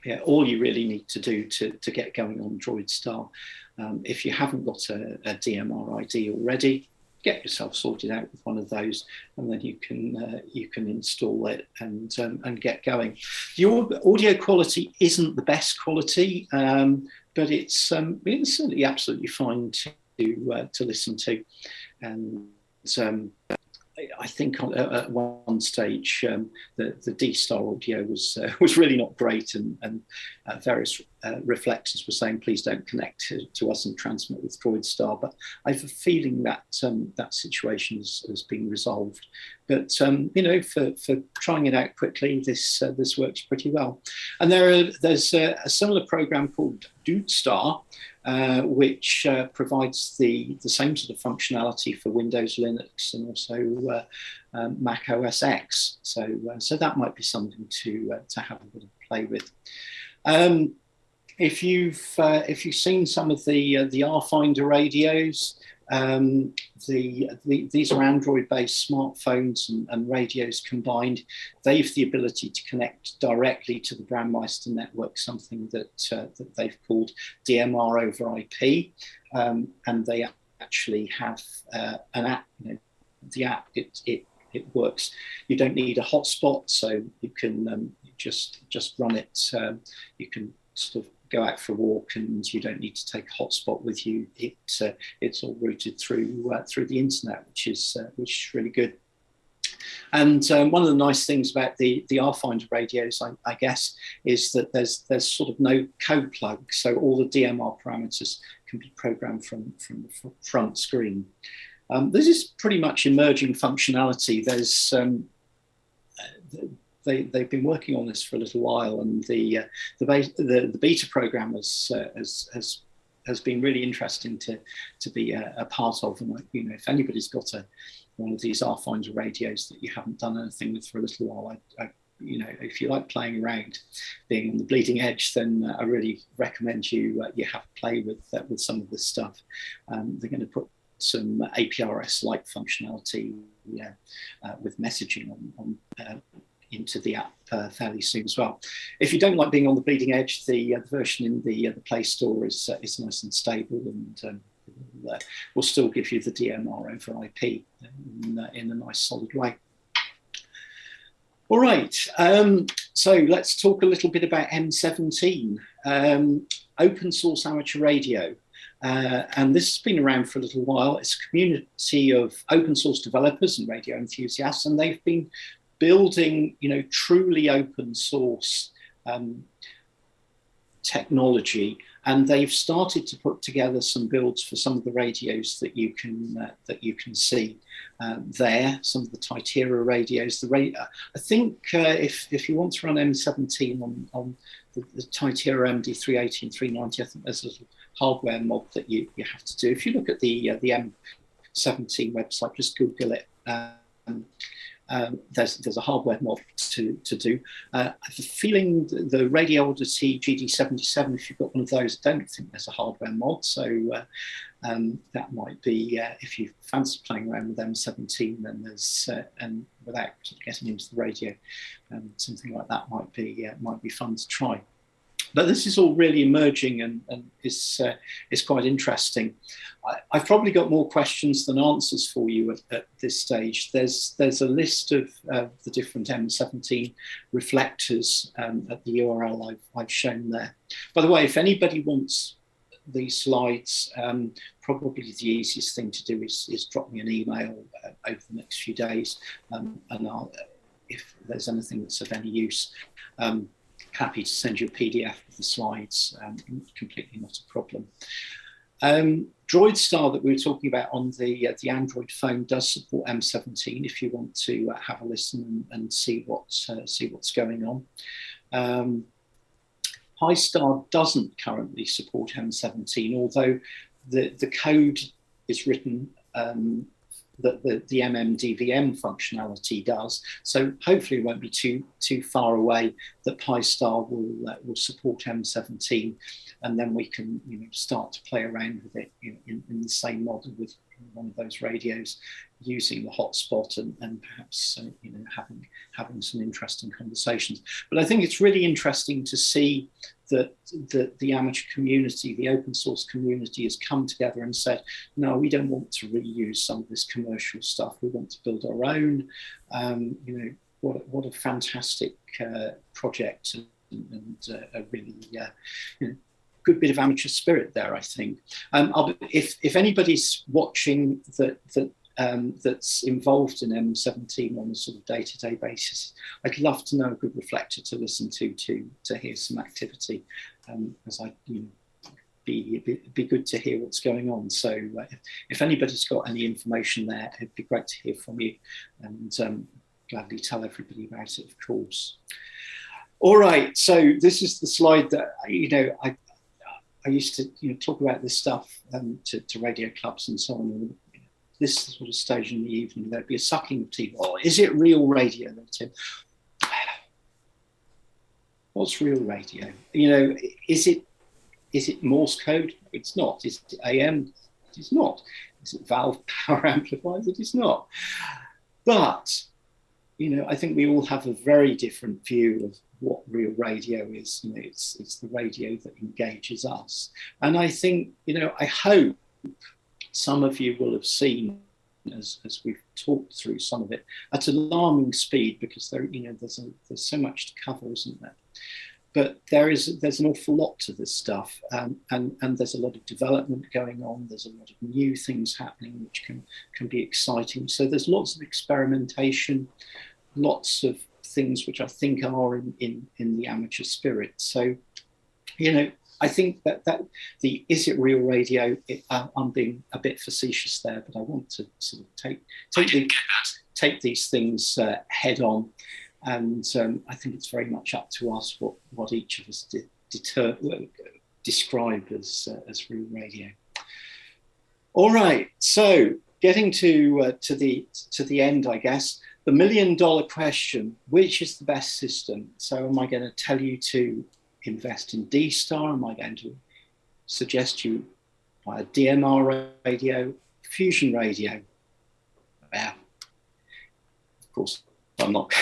yeah, all you really need to do to get going on DroidStar, if you haven't got a DMR ID already, get yourself sorted out with one of those, and then you can install it and get going. The audio quality isn't the best quality, but it's certainly absolutely fine to listen to, and I think at one stage the D-Star audio was really not great, and various reflectors were saying, please don't connect to us and transmit with DroidStar. But I have a feeling that that situation has been resolved. But for trying it out quickly, this works pretty well. And there's a similar program called DoodStar, which provides the same sort of functionality for Windows, Linux, and also Mac OS X. So that might be something to have a bit of play with. If you've seen some of the RFinder radios, these are Android-based smartphones and radios combined. They have the ability to connect directly to the Brandmeister network, something that they've called DMR over IP, and they actually have an app. The app it works. You don't need a hotspot, so you can just run it. You can sort of go out for a walk, and you don't need to take a hotspot with you. It's all routed through the internet, which is really good. And one of the nice things about the RFinder radios, I guess, is that there's sort of no code plug, so all the DMR parameters can be programmed from the front screen. This is pretty much emerging functionality. There's they've been working on this for a little while, and the beta program has been really interesting to be a part of. And if anybody's got one of these RFinder radios that you haven't done anything with for a little while, if you like playing around, being on the bleeding edge, then I really recommend you have a play with some of this stuff. They're going to put some APRS-like functionality with messaging on into the app fairly soon as well. If you don't like being on the bleeding edge, the version in the Play Store is nice and stable, and will still give you the DMR over IP in a nice solid way. All right, so let's talk a little bit about M17, open source amateur radio. And this has been around for a little while. It's a community of open source developers and radio enthusiasts, and they've been building, truly open source technology, and they've started to put together some builds for some of the radios that you can see there. Some of the Titera radios. I think if you want to run M17 on the Titera MD380 and 390, I think there's a little hardware mod that you have to do. If you look at the M17 website, just Google it. There's a hardware mod to do. I have a feeling the Radio Odyssey GD77, if you've got one of those, I don't think there's a hardware mod. So that might be, if you fancy playing around with M17, then there's, and without sort of getting into the radio, something like that might be fun to try. But this is all really emerging and is quite interesting. I've probably got more questions than answers for you at this stage. There's a list of the different M17 reflectors at the URL I've shown there. By the way, if anybody wants these slides, probably the easiest thing to do is drop me an email over the next few days, and if there's anything that's of any use, happy to send you a PDF of the slides, completely not a problem. DroidStar that we were talking about on the Android phone does support M17 if you want to have a listen and see what's going on. Pi-Star doesn't currently support M17, although the code is written that the MMDVM functionality does. So hopefully it won't be too far away that Pi-Star will support M17, and then we can start to play around with it in the same model with one of those radios, using the hotspot and perhaps having some interesting conversations. But I think it's really interesting to see that the amateur community, the open source community, has come together and said, no, we don't want to reuse some of this commercial stuff. We want to build our own. What a fantastic project, and a really good bit of amateur spirit there, I think. If anybody's watching that's involved in M17 on a sort of day-to-day basis, I'd love to know a good reflector to listen to hear some activity, as I be good to hear what's going on. So if anybody's got any information there, it'd be great to hear from you, and gladly tell everybody about it, of course. All right, so this is the slide that I used to talk about this stuff to radio clubs and so on. And this sort of stage in the evening, there'd be a sucking of teeth. Oh, is it real radio? What's real radio? Is it Morse code? It's not. Is it AM? It is not. Is it valve power amplifiers? It is not. But I think we all have a very different view of what real radio is. It's the radio that engages us. And I think, I hope some of you will have seen, as we've talked through some of it, at alarming speed, because there's so much to cover, isn't there? But there's an awful lot to this stuff, and there's a lot of development going on. There's a lot of new things happening, which can be exciting. So there's lots of experimentation, lots of things which I think are in the amateur spirit. So, I think that the is it real radio? I'm being a bit facetious there, but I want to sort of take these things head on, and I think it's very much up to us what each of us describe as real radio. All right, so getting to the end, I guess. The $1 million question: which is the best system? So, am I going to tell you to invest in D-Star? Am I going to suggest you buy a DMR radio, Fusion radio? Well, of course, I'm not.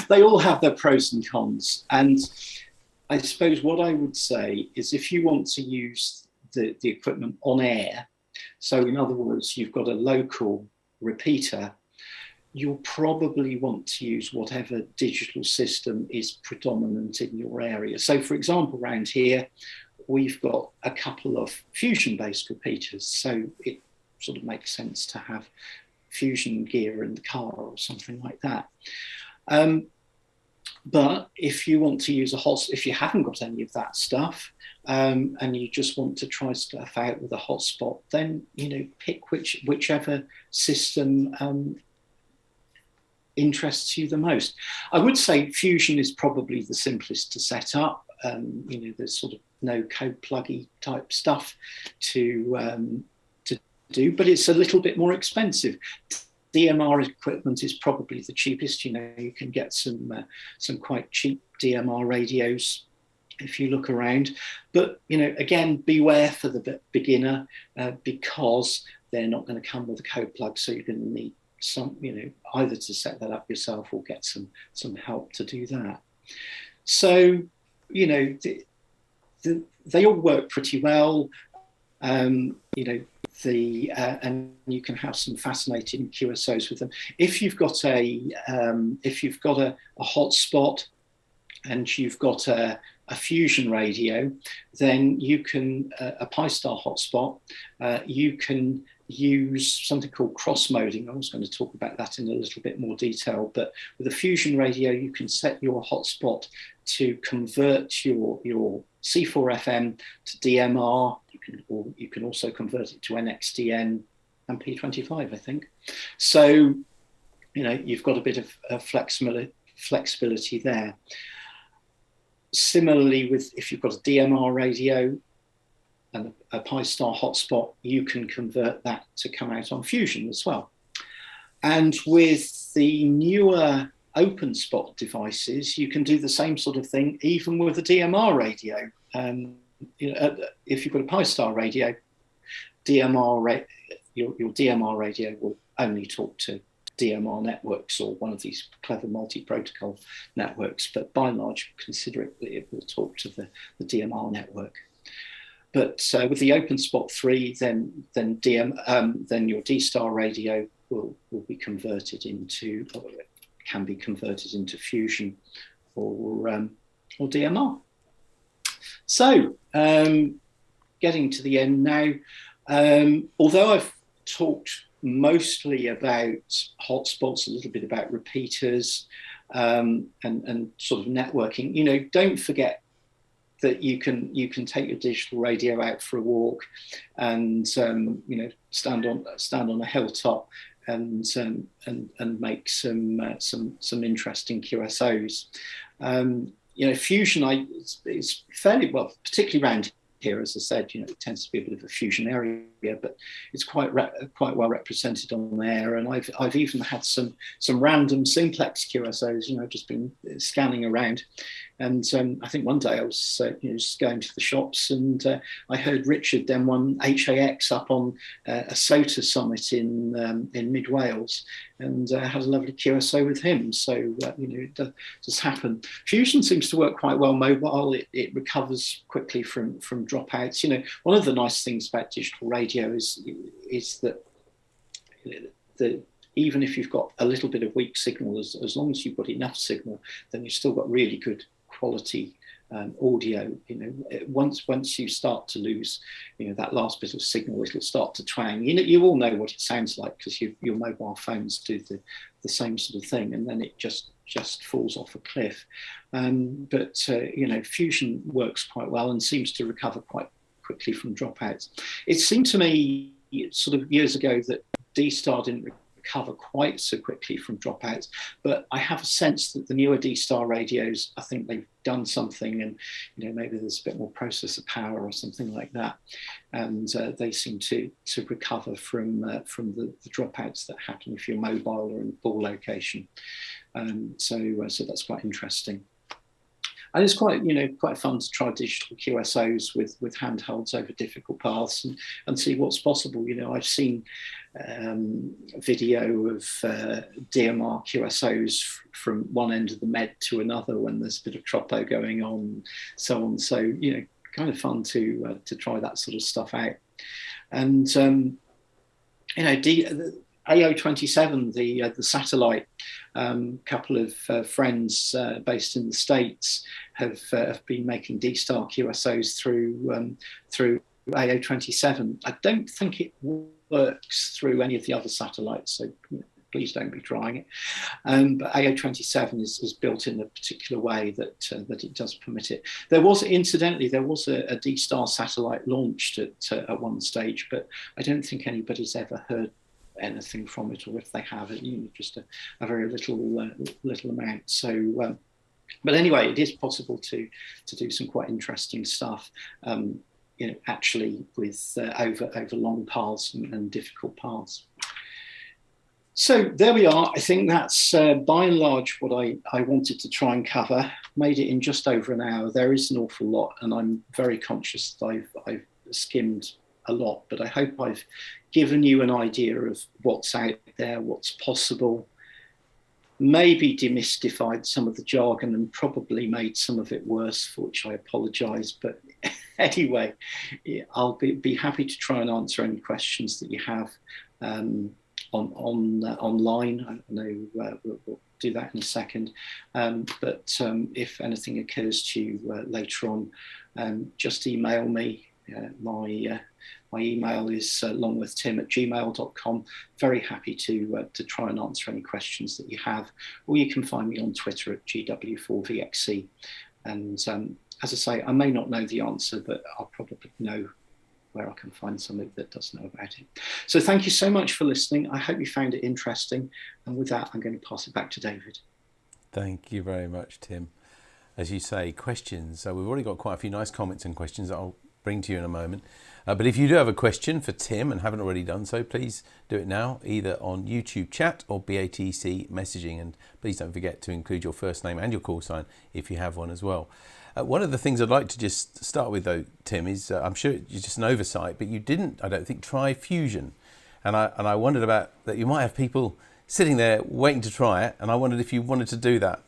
They all have their pros and cons. And I suppose what I would say is, if you want to use the equipment on air, so in other words, you've got a local repeater, you'll probably want to use whatever digital system is predominant in your area. So, for example, around here, we've got a couple of Fusion-based repeaters, so it sort of makes sense to have Fusion gear in the car or something like that. But if you want to use if you haven't got any of that stuff, and you just want to try stuff out with a hotspot, then pick whichever system interests you the most. I would say Fusion is probably the simplest to set up. There's sort of no code pluggy type stuff to do, but it's a little bit more expensive. DMR equipment is probably the cheapest. You can get some quite cheap DMR radios if you look around. But again, beware for the beginner, because they're not going to come with a code plug, so you're going to need some, either to set that up yourself or get some help to do that. So, they all work pretty well. And you can have some fascinating QSOs with them. If you've got a hotspot and you've got a Fusion radio, then you can a Pi-Star hotspot. You can use something called cross moding. I was going to talk about that in a little bit more detail, but with a Fusion radio, you can set your hotspot to convert your C4FM to DMR. You can also convert it to NXDN and P25, I think. So, you've got a bit of flexibility there. Similarly, if you've got a DMR radio and a Pi-Star hotspot, you can convert that to come out on Fusion as well. And with the newer OpenSpot devices, you can do the same sort of thing, even with a DMR radio. If you've got a Pi-Star radio, your DMR radio will only talk to DMR networks or one of these clever multi-protocol networks, but by and large, consider it will talk to the DMR network. But with the OpenSpot 3, then your D-Star radio will be converted into, or can be converted into Fusion or DMR. So, getting to the end now, although I've talked mostly about hotspots, a little bit about repeaters, and sort of networking, don't forget that you can take your digital radio out for a walk, and stand on a hilltop and make some interesting QSOs. Fusion is fairly well, particularly around here, as I said, it tends to be a bit of a fusion area, but it's quite well represented on there. And I've even had some random simplex QSOs, just been scanning around. And I think one day I was just going to the shops, and I heard Richard then one HAX up on a SOTA summit in mid Wales, and had a lovely QSO with him. So it does happen. Fusion seems to work quite well mobile. It recovers quickly from dropouts. One of the nice things about digital radio is that even if you've got a little bit of weak signal, as long as you've got enough signal, then you've still got really good quality audio. Once you start to lose that last bit of signal, it'll start to twang. You all know what it sounds like, because your mobile phones do the same sort of thing, and then it just falls off a cliff. But Fusion works quite well and seems to recover quite quickly from dropouts. It seemed to me sort of years ago that D-Star didn't recover quite so quickly from dropouts, but I have a sense that the newer D-Star radios, I think they've done something, and maybe there's a bit more processor power or something like that, and they seem to recover from the dropouts that happen if you're mobile or in poor location. So that's quite interesting. And it's quite fun to try digital QSOs with handhelds over difficult paths and see what's possible. I've seen video of DMR QSOs from one end of the Med to another when there's a bit of tropo going on, and so on. So kind of fun to try that sort of stuff out. And AO27, the satellite, couple of friends based in the States have been making D-Star QSOs through AO27. I don't think it works through any of the other satellites, so please don't be trying it. But AO27 is built in a particular way that it does permit it. There was a D-Star satellite launched at one stage, but I don't think anybody's ever heard anything from it, or if they have it, just a very little amount. So but anyway, it is possible to do some quite interesting stuff, actually with over long paths and difficult paths. So there we are. I think that's by and large what I wanted to try and cover. Made it in just over an hour. There is an awful lot, and I'm very conscious that I've skimmed a lot, but I hope I've given you an idea of what's out there, what's possible, maybe demystified some of the jargon and probably made some of it worse, for which I apologise. But anyway, I'll be happy to try and answer any questions that you have online. I know we'll do that in a second. But if anything occurs to you later on, just email me. My email is longworthtim@gmail.com. Very happy to try and answer any questions that you have, or you can find me on Twitter at GW4VXC. And as I say, I may not know the answer, but I'll probably know where I can find somebody that does know about it. So thank you so much for listening. I hope you found it interesting. And with that, I'm going to pass it back to David. Thank you very much, Tim. As you say, questions. So we've already got quite a few nice comments and questions that I'll bring to you in a moment. But if you do have a question for Tim and haven't already done so, please do it now, either on YouTube chat or BATC messaging. And please don't forget to include your first name and your call sign if you have one as well. One of the things I'd like to just start with, though, Tim, is I'm sure it's just an oversight, but you didn't, I don't think, try Fusion. And I wondered about that. You might have people sitting there waiting to try it, and I wondered if you wanted to do that.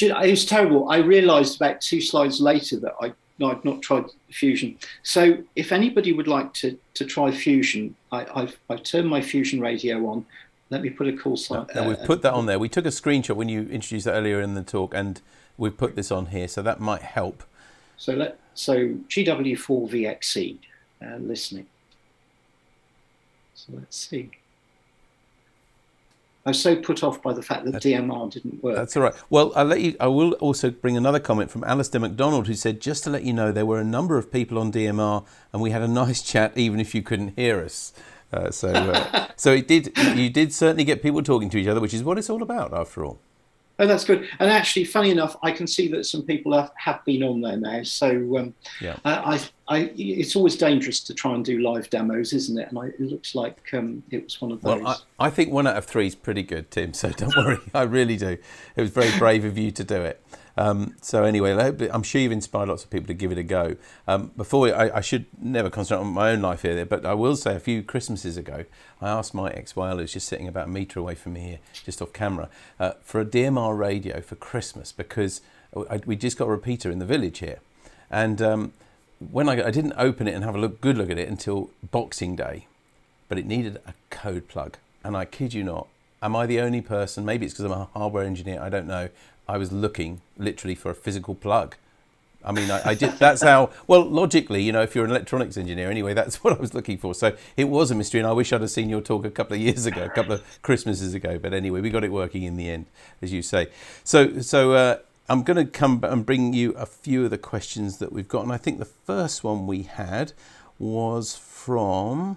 It was terrible. I realised about 2 slides later that I've not tried Fusion. So if anybody would like to try Fusion, I've turned my Fusion radio on. Let me put a call sign. Now we've put that on there. We took a screenshot when you introduced that earlier in the talk, and we've put this on here, so that might help. So GW4VXE listening. So let's see. I was so put off by the fact that DMR didn't work. That's all right. Well, I will also bring another comment from Alistair McDonald, who said, just to let you know, there were a number of people on DMR and we had a nice chat, even if you couldn't hear us. So you did certainly get people talking to each other, which is what it's all about, after all. Oh, that's good. And actually, funny enough, I can see that some people have been on there now. So it's always dangerous to try and do live demos, isn't it? And it looks like it was one of those. Well, I think 1 out of 3 is pretty good, Tim. So don't worry, I really do. It was very brave of you to do it. So anyway, I'm sure you've inspired lots of people to give it a go. I should never concentrate on my own life here, but I will say a few Christmases ago, I asked my ex-YL, who's just sitting about a metre away from me here, just off camera, for a DMR radio for Christmas, because we just got a repeater in the village here. And when I didn't open it and have a good look at it until Boxing Day, but it needed a code plug. And I kid you not, am I the only person, maybe it's because I'm a hardware engineer, I don't know, I was looking literally for a physical plug. I mean, I did. That's how. Well, logically, if you're an electronics engineer, anyway, that's what I was looking for. So it was a mystery, and I wish I'd have seen your talk a couple of years ago, a couple of Christmases ago. But anyway, we got it working in the end, as you say. So I'm going to come and bring you a few of the questions that we've got, and I think the first one we had was from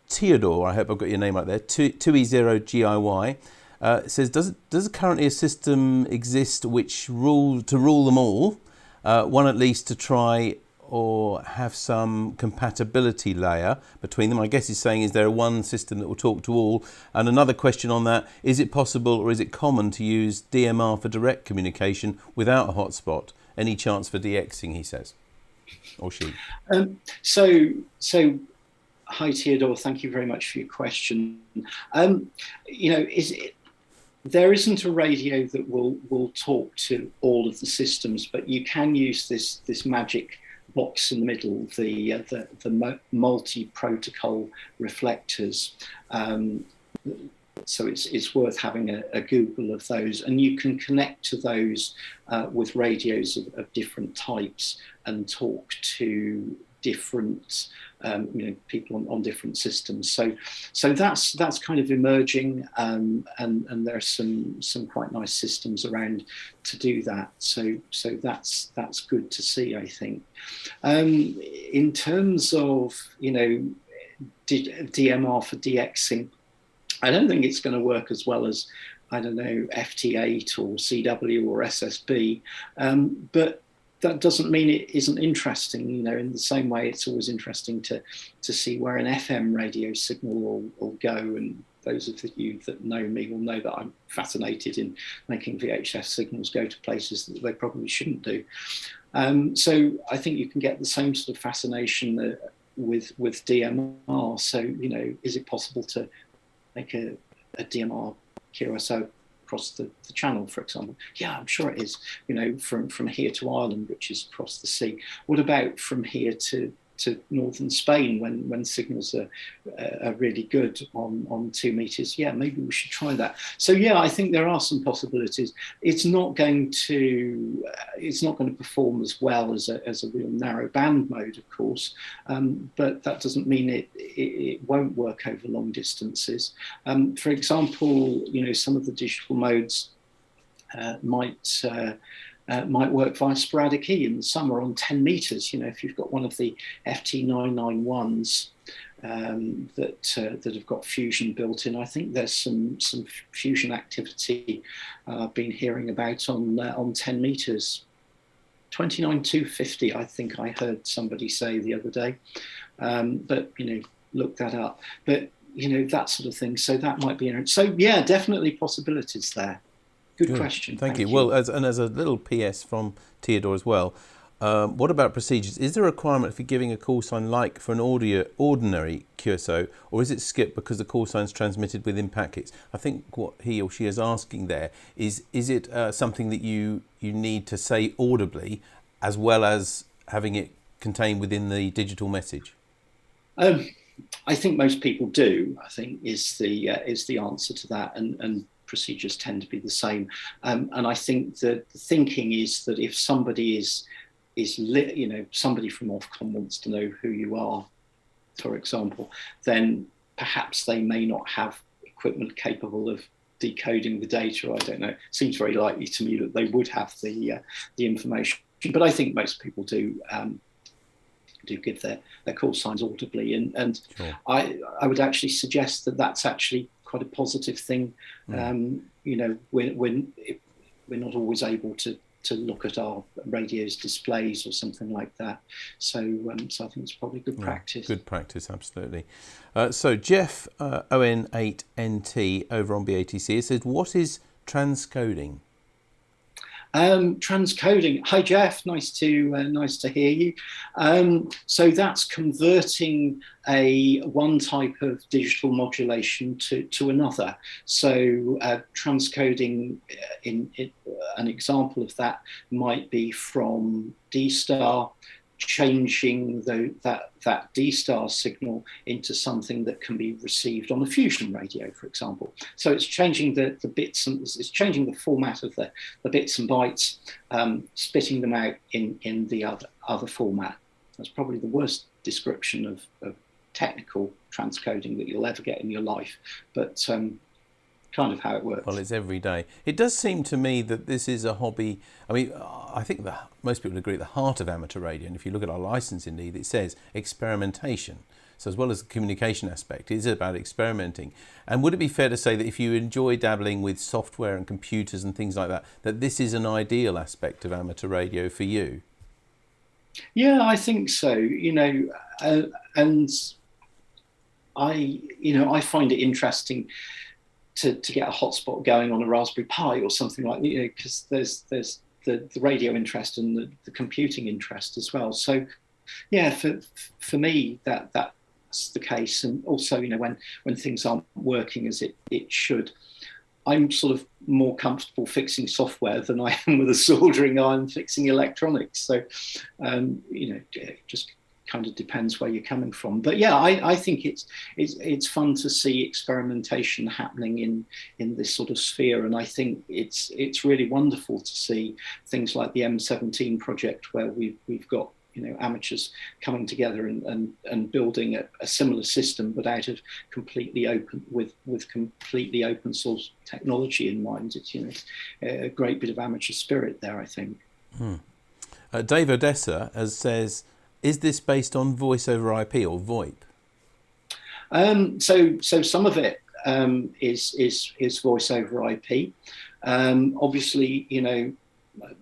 Theodore. I hope I've got your name right there. 2E0GIY. It says, does currently a system exist which rule them all? One at least to try or have some compatibility layer between them. I guess he's saying, is there one system that will talk to all? And another question on that, is it possible or is it common to use DMR for direct communication without a hotspot? Any chance for DXing, he says, or she? So hi Theodore, thank you very much for your question. There isn't a radio that will talk to all of the systems, but you can use this magic box in the middle, the multi-protocol reflectors. So it's worth having a Google of those, and you can connect to those with radios of different types and talk to different people on different systems. So that's kind of emerging, and there are some quite nice systems around to do that. So that's good to see, I think. In terms of DMR for DXing, I don't think it's going to work as well as, I don't know, FT8 or CW or SSB, but that doesn't mean it isn't interesting. In the same way, it's always interesting to see where an FM radio signal will go. And those of you that know me will know that I'm fascinated in making VHF signals go to places that they probably shouldn't do. So I think you can get the same sort of fascination with DMR. So, is it possible to make a DMR QSO across the channel, for example? Yeah, I'm sure it is. From here to Ireland, which is across the sea. What about from here to northern Spain when signals are really good on 2 meters? Yeah, maybe we should try that. So yeah, I think there are some possibilities. It's not going to perform as well as a real narrow band mode, of course, but that doesn't mean it won't work over long distances. For example, some of the digital modes might work via sporadic E in the summer on 10 meters. If you've got one of the FT991s that have got fusion built in, I think there's some fusion activity I've been hearing about on 10 meters. 29250, I think I heard somebody say the other day, but look that up. But that sort of thing. So that might be interesting. So yeah, definitely possibilities there. Good question. Thank you. Well, as a little PS from Theodore as well, what about procedures? Is there a requirement for giving a call sign like for an ordinary QSO, or is it skipped because the call sign is transmitted within packets? I think what he or she is asking there is it something that you need to say audibly as well as having it contained within the digital message? I think most people do, I think is the answer to that, and procedures tend to be the same. And I think that the thinking is that if somebody is somebody from Ofcom wants to know who you are, for example, then perhaps they may not have equipment capable of decoding the data. I don't know. It seems very likely to me that they would have the information, but I think most people do give their call signs audibly, and Sure. I would actually suggest that that's actually quite a positive thing. When we're not always able to look at our radio's displays or something like that. So I think it's probably good practice. Good practice, absolutely. So Jeff ON8NT over on BATC says, what is transcoding? Transcoding. Hi Jeff, nice to hear you. So that's converting one type of digital modulation to another. So transcoding, an example of that might be from D-Star, changing that D-Star signal into something that can be received on a fusion radio, for example. So it's changing the bits, and it's changing the format of the bits and bytes, spitting them out in the other format. That's probably the worst description of technical transcoding that you'll ever get in your life, but kind of how it works. Well, it's every day. It does seem to me that this is a hobby. I mean, I think that most people agree at the heart of amateur radio, and if you look at our license indeed, it says experimentation. So as well as the communication aspect, it is about experimenting. And would it be fair to say that if you enjoy dabbling with software and computers and things like that, that this is an ideal aspect of amateur radio for you? Yeah, I think so. And I find it interesting to get a hotspot going on a Raspberry Pi or something like that, because there's the radio interest and the computing interest as well. So, yeah, for me that's the case. And also, when things aren't working as it should, I'm sort of more comfortable fixing software than I am with a soldering iron fixing electronics. So, it just kind of depends where you're coming from. But yeah, I think it's fun to see experimentation happening in this sort of sphere, and I think it's really wonderful to see things like the M17 project, where we've got amateurs coming together and building a similar system, but out of completely open with completely open source technology in mind. It's a great bit of amateur spirit there, I think. Dave Odessa says, is this based on voice over IP or VoIP? So some of it is voice over IP. Obviously,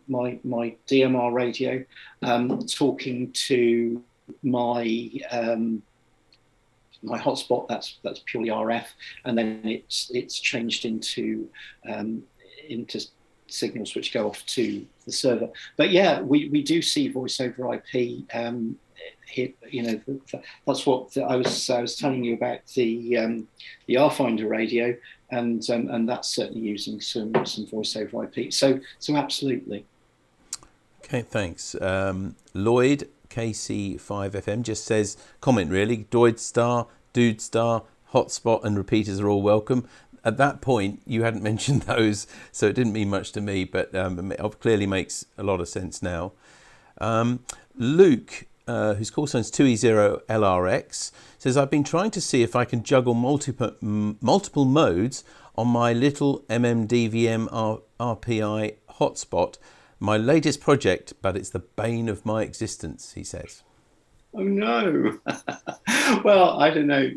my DMR radio, talking to my hotspot, that's purely RF, and then it's changed into signals which go off to the server. But yeah, we do see voice over IP here. That's what I was telling you about the R-Finder radio, and that's certainly using some voice over IP. So absolutely. Okay, thanks. Lloyd KC5FM just says, comment really, Doid Star, Dude Star, Hotspot and repeaters are all welcome. At that point, you hadn't mentioned those, so it didn't mean much to me, but it clearly makes a lot of sense now. Luke, whose call sign is 2E0LRX, says, I've been trying to see if I can juggle multiple modes on my little MMDVM RPI hotspot. My latest project, but it's the bane of my existence, he says. Oh no. Well, I don't know.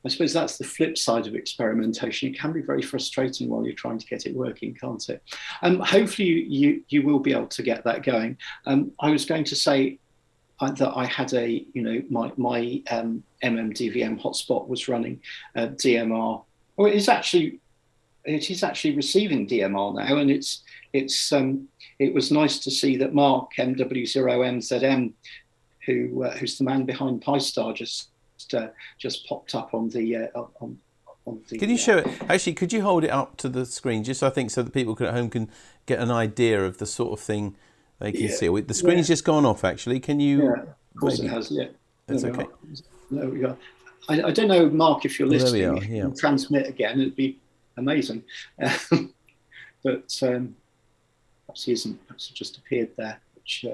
I suppose that's the flip side of experimentation. It can be very frustrating while you're trying to get it working, can't it? Hopefully you will be able to get that going. I was going to say that I had my MMDVM hotspot was running DMR. Well, it is actually receiving DMR now, and it was nice to see that Mark MW0MZM, who's the man behind Pi-Star, just popped up on the. Can you show it? Actually, could you hold it up to the screen, just so that people at home can get an idea of the sort of thing they can see? The screen's just gone off. Actually, can you? Yeah, of course it has. Yeah, that's okay. There we go. I don't know, Mark, if you're listening. There we are, if you can transmit again, it'd be amazing. But perhaps he isn't. Perhaps it just appeared there, which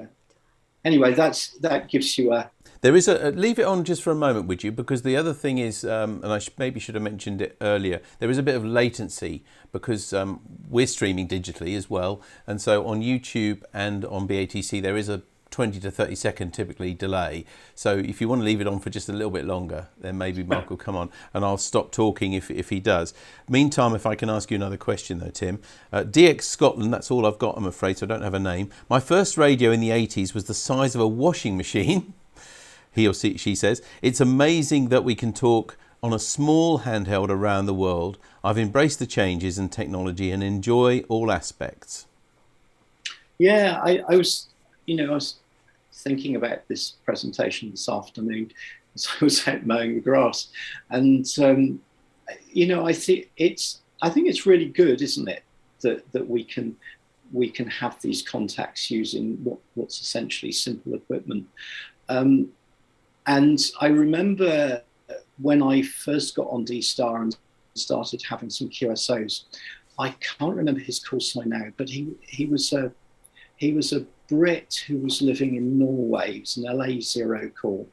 anyway, that gives you a. There is leave it on just for a moment, would you? Because the other thing is, and I maybe should have mentioned it earlier, there is a bit of latency because we're streaming digitally as well. And so on YouTube and on BATC, there is a 20 to 30 second typically delay. So if you want to leave it on for just a little bit longer, then maybe Mark will come on and I'll stop talking if he does. Meantime, if I can ask you another question though, Tim. DX Scotland, that's all I've got, I'm afraid, so I don't have a name. My first radio in the 80s was the size of a washing machine. He or she says, it's amazing that we can talk on a small handheld around the world. I've embraced the changes in technology and enjoy all aspects. Yeah, I was thinking about this presentation this afternoon as I was out mowing the grass, and I think it's really good, isn't it, that we can have these contacts using what's essentially simple equipment. And I remember when I first got on D-Star and started having some QSOs, I can't remember his call sign now, but he was a Brit who was living in Norway. He was an LA0 call,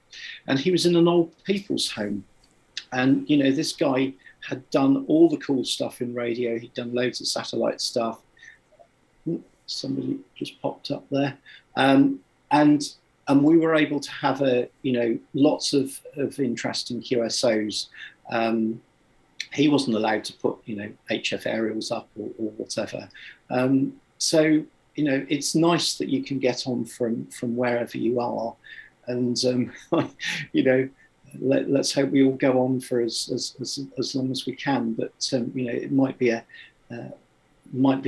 and he was in an old people's home. And this guy had done all the cool stuff in radio. He'd done loads of satellite stuff. Somebody just popped up there, and we were able to have lots of interesting QSOs. He wasn't allowed to put HF aerials up or whatever. So it's nice that you can get on from wherever you are, and let's hope we all go on for as long as we can. But it might be a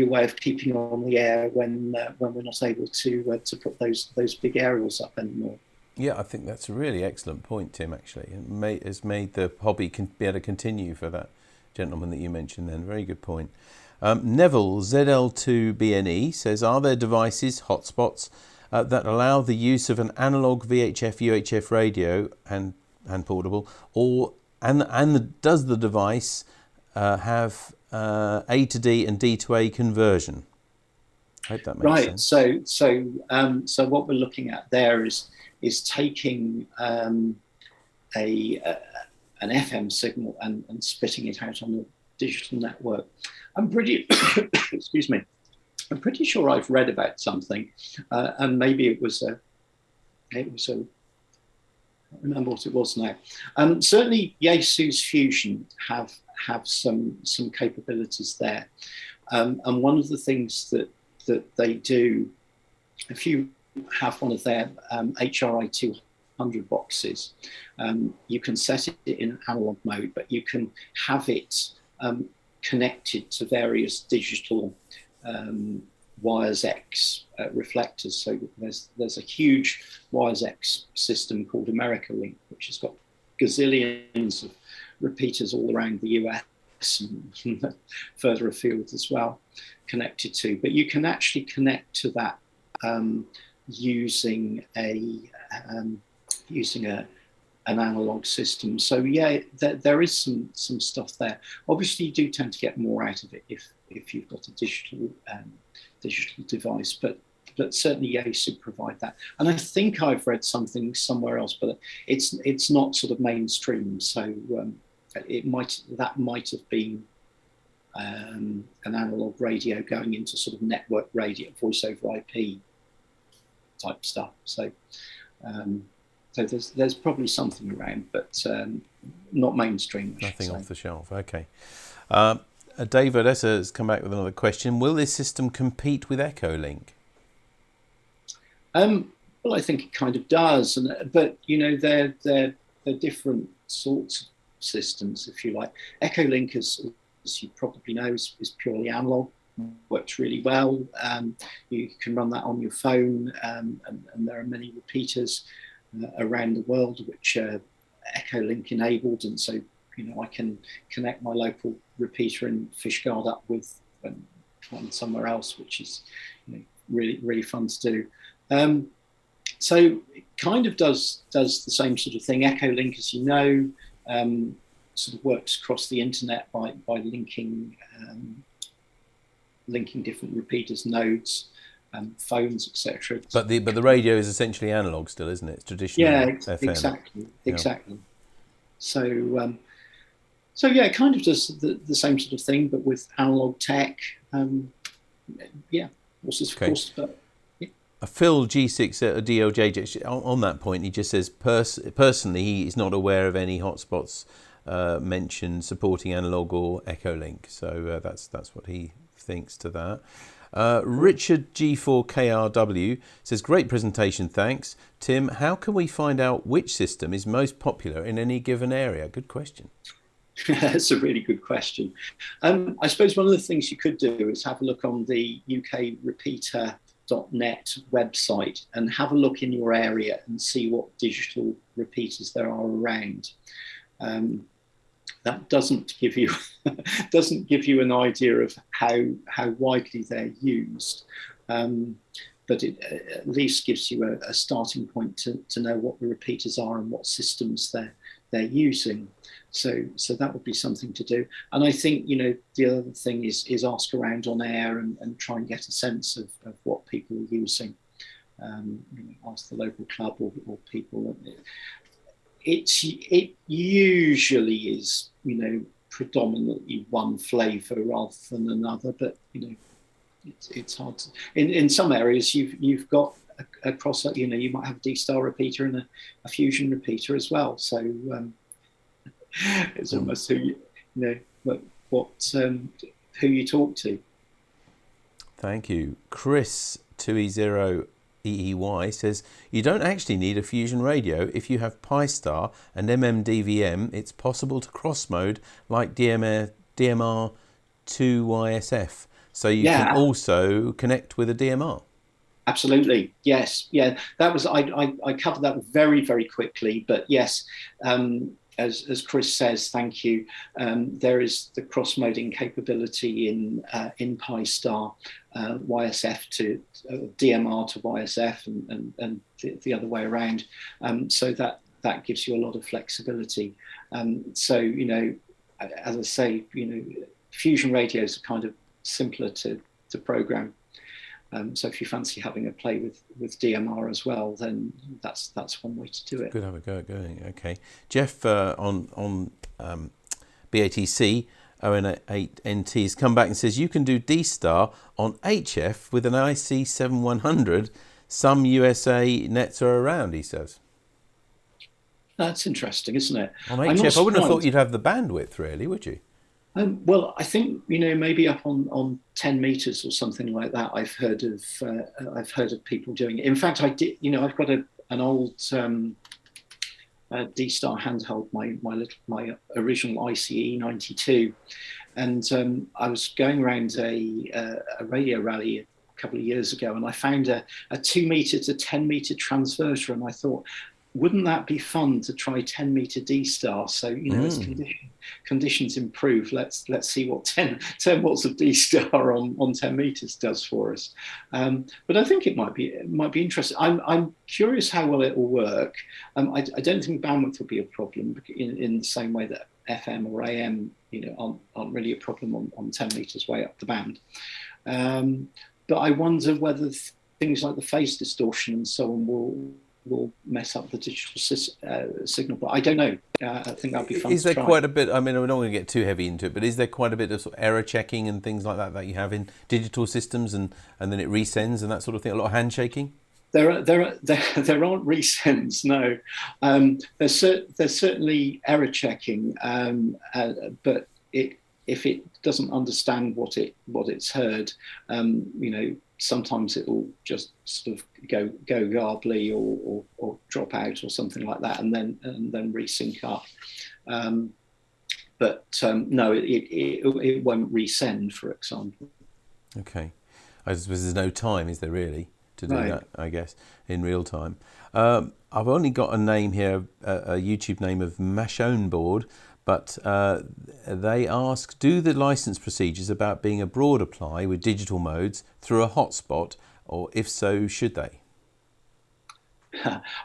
way of keeping on the air when we're not able to put those big aerials up anymore. Yeah, I think that's a really excellent point, Tim. Actually, it has made the hobby be able to continue for that gentleman that you mentioned. Then, very good point. Neville ZL2BNE says, are there devices, hotspots, that allow the use of an analog VHF UHF radio and portable, does the device have A to D and D to A conversion? I hope that makes sense. Right. So what we're looking at there is taking an FM signal and spitting it out on a digital network. I'm pretty excuse me. I'm pretty sure I've read about something, and maybe it was a. I can't remember what it was now. Certainly, Yaesu's Fusion have some capabilities there, and one of the things that they do, if you have one of their HRI 200 boxes, you can set it in analog mode, but you can have it connected to various digital Wires X reflectors. So there's a huge Wires X system called America Link, which has got gazillions of repeaters all around the US and further afield as well connected to. But you can actually connect to that using an analog system. So yeah, there is some stuff there. Obviously, you do tend to get more out of it if you've got a digital device, but certainly Yaesu provide that. And I think I've read something somewhere else, but it's not sort of mainstream. So that might have been an analog radio going into sort of network radio, voice over IP type stuff. So there's probably something around, but not mainstream. Nothing off the shelf. Okay. Dave Odessa has come back with another question. Will this system compete with Echolink? Well, I think it kind of does, but they're different sorts of systems, if you like. Echolink, as you probably know, is purely analog. Works really well. You can run that on your phone, and there are many repeaters around the world which are Echolink enabled, and so I can connect my local repeater in Fishguard up with one somewhere else, which is really, really fun to do. So it kind of does the same sort of thing. Echolink, as you know, sort of works across the internet by linking different repeaters nodes. phones, etc. But the radio is essentially analog still, isn't it? It's traditional FM. Exactly. So yeah, it kind of does the same sort of thing, but with analog tech. Of course, but. Phil G6 at DLJ, on that point, he just says personally he is not aware of any hotspots mentioned supporting analog or Echolink. So that's what he thinks to that. Richard G4KRW says, great presentation, thanks. Tim, how can we find out which system is most popular in any given area? Good question. That's a really good question. I suppose one of the things you could do is have a look on the UK Repeater.net website and have a look in your area and see what digital repeaters there are around. That doesn't give you an idea of how widely they're used, but it at least gives you a starting point to know what the repeaters are and what systems they're using. So that would be something to do. And I think, the other thing is ask around on air and try and get a sense of what people are using. Ask the local club or people. It usually is, predominantly one flavour rather than another, but, it's hard to, in some areas you've got a cross, you might have a D-Star repeater and a Fusion repeater as well. So, it's almost who you talk to. Thank you. Chris 2E0EEY says, you don't actually need a Fusion radio. If you have Pi-Star and MMDVM, it's possible to cross mode like DMR to YSF. So you can also connect with a DMR. Absolutely. Yes. Yeah. That was, I covered that very, very quickly, but yes, as Chris says, thank you. There is the cross-moding capability in Pi-Star, YSF to DMR to YSF, and the other way around. So that gives you a lot of flexibility. So as I say, Fusion radios are kind of simpler to program. So if you fancy having a play with DMR as well, then that's one way to do it. Good, have a go at going. Okay, Jeff on BATC 0N8NT has come back and says you can do D-Star on HF with an IC7100. Some USA nets are around, he says. That's interesting, isn't it? On HF, I wouldn't have thought you'd have the bandwidth, really, would you? Well, I think maybe up on 10 meters or something like that. I've heard of people doing it. In fact, I did. I've got an old D-Star handheld, my original ICE 92, and I was going around a radio rally a couple of years ago, and I found a 2 meter to 10 meter transverter, and I thought, wouldn't that be fun to try 10 meter D-Star? So, as conditions improve, let's see what 10 watts of D-Star on 10 meters does for us. But I think it might be interesting. I'm curious how well it will work. I don't think bandwidth will be a problem in the same way that FM or AM, aren't really a problem on 10 meters way up the band. But I wonder whether things like the phase distortion and so on will mess up the digital signal, but I don't know. I think that'd be fun. Is there quite a bit? I mean, we're not going to get too heavy into it, but is there quite a bit of sort of error checking and things like that you have in digital systems, and then it resends and that sort of thing? A lot of handshaking. There aren't resends. No, there's certainly error checking, but if it doesn't understand what it's heard, sometimes it will just sort of go garbly or drop out or something like that, and then resync up. No, it won't resend, for example. Okay, I suppose there's no time, is there really, to do that? I guess in real time. I've only got a name here, a YouTube name of Mashone Board. But they ask, do the license procedures about being a broad apply with digital modes through a hotspot, or if so, should they?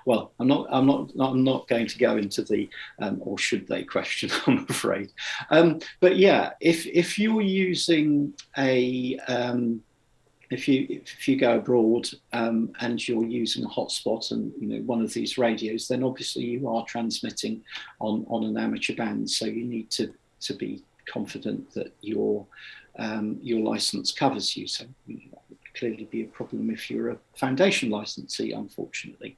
Well, I'm not going to go into the or should they question, I'm afraid. But yeah, if you're using a if you go abroad and you're using a hotspot and one of these radios, then obviously you are transmitting on an amateur band. So you need to be confident that your license covers you. So that would clearly be a problem if you're a foundation licensee, unfortunately.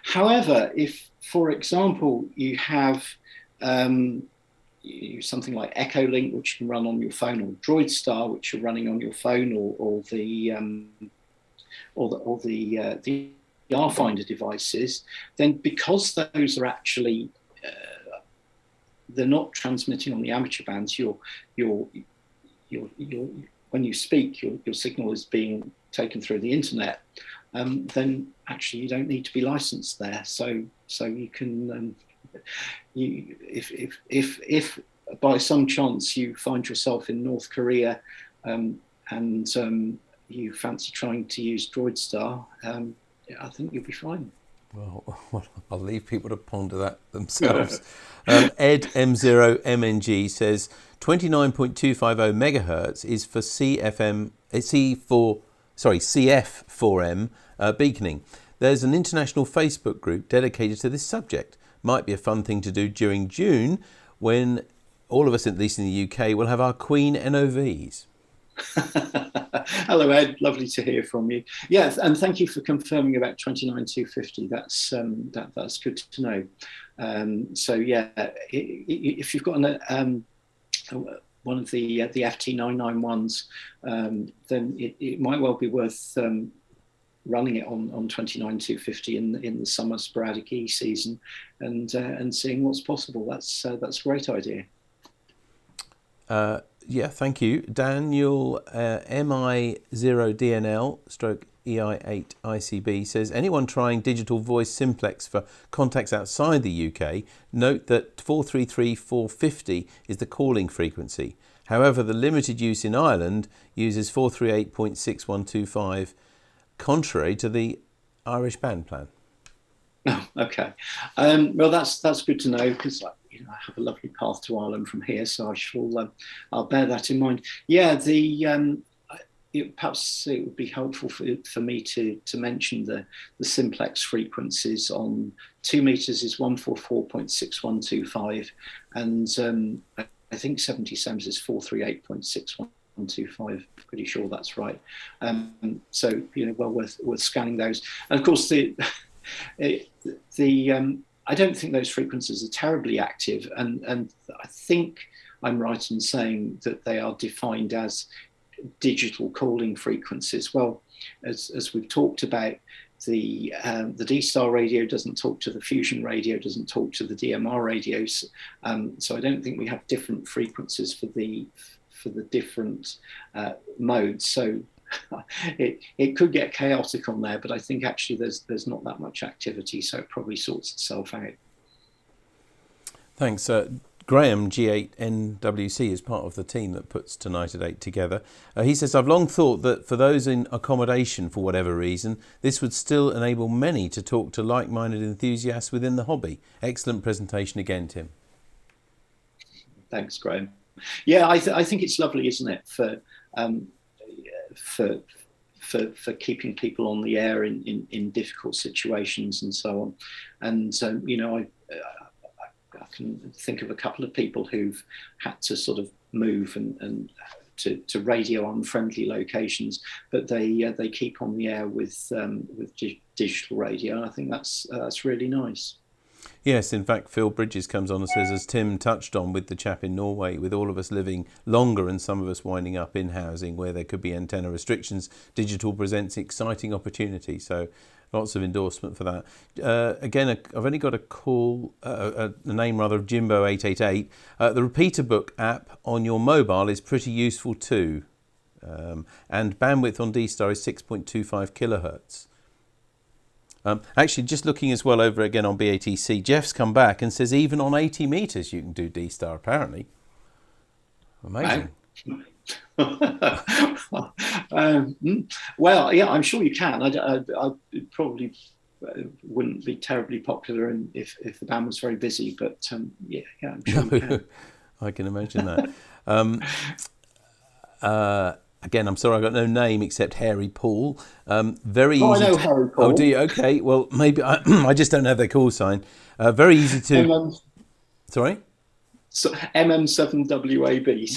However, if, for example, you have something like Echolink, which you can run on your phone, or DroidStar, which you're running on your phone, or the RFinder devices, then because those are actually they're not transmitting on the amateur bands, when you speak, your signal is being taken through the internet. Then actually you don't need to be licensed there. So you can. If by some chance you find yourself in North Korea and you fancy trying to use DroidStar, I think you'll be fine. Well, I'll leave people to ponder that themselves. Ed M0MNG says 29.250 megahertz is for CF4M beaconing. There's an international Facebook group dedicated to this subject. Might be a fun thing to do during June when all of us, at least in the UK, will have our Queen NOVs. Hello, Ed. Lovely to hear from you. Yes, and thank you for confirming about 29250. That's good to know. So yeah, if you've got one of the FT991s, then it might well be worth running it on 29250 in the summer sporadic E season, and seeing what's possible. That's a great idea. Yeah, thank you. Daniel MI0DNL stroke EI8ICB says, anyone trying digital voice simplex for contacts outside the UK, note that 433-450 is the calling frequency. However, the limited use in Ireland uses 438.6125, contrary to the Irish band plan. Oh, okay. Well, that's good to know, because I have a lovely path to Ireland from here, so I'll bear that in mind. Yeah, perhaps it would be helpful for me to mention the simplex frequencies. On 2 meters is 144.6125, and I think 77s is 438.6125. Pretty sure that's right. So well worth scanning those. And of course I don't think those frequencies are terribly active, and I think I'm right in saying that they are defined as digital calling frequencies. Well, as we've talked about, the D-Star radio doesn't talk to the Fusion radio, doesn't talk to the DMR radios, so I don't think we have different frequencies for the different modes. So it could get chaotic on there, but I think actually there's not that much activity, so it probably sorts itself out. Thanks. Graham G8NWC is part of the team that puts Tonight at 8 together. He says, I've long thought that for those in accommodation for whatever reason, this would still enable many to talk to like-minded enthusiasts within the hobby. Excellent presentation again, Tim. Thanks, Graham. Yeah, I think it's lovely, isn't it, for keeping people on the air in difficult situations and so on. And I can think of a couple of people who've had to sort of move and to radio unfriendly locations, but they keep on the air with digital radio, and I think that's really nice. Yes, in fact, Phil Bridges comes on and says, as Tim touched on with the chap in Norway, with all of us living longer and some of us winding up in housing where there could be antenna restrictions, digital presents exciting opportunity. So lots of endorsement for that. Again, I've only got a call, a name rather of Jimbo888. The Repeater Book app on your mobile is pretty useful too. And bandwidth on D-Star is 6.25 kilohertz. Actually, just looking as well over again on BATC, Jeff's come back and says even on 80 metres you can do D-Star, apparently. Amazing. Well, yeah, I'm sure you can. I probably wouldn't be terribly popular if the band was very busy, but yeah, I'm sure you can. I can imagine that. Again, I'm sorry, I got no name except Hairy Paul. Very Oh, I easy. know Harry Paul. Oh, do you? Okay. Well, maybe I just don't have their call sign. Very easy to. Sorry. So, MM7WAB.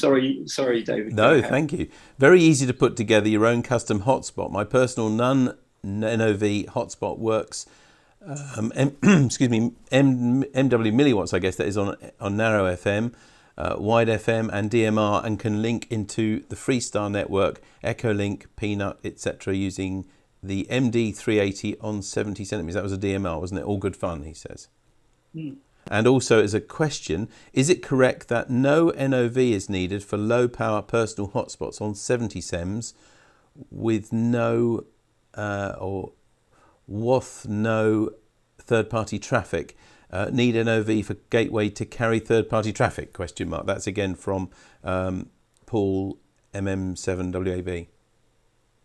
Sorry, David. No, thank you. Very easy to put together your own custom hotspot. My personal non-NOV hotspot works. Excuse me, MW milliwatts, I guess that is on narrow FM, wide FM, and DMR, and can link into the Freestar network, Echolink, Peanut, etc., using the MD380 on 70 centimeters. That was a DMR, wasn't it? All good fun, he says. And also, as a question, is it correct that no NOV is needed for low power personal hotspots on 70 SEMS with no no third-party traffic? Need NOV for gateway to carry third-party traffic? Question mark. That's again from Paul MM7WAB.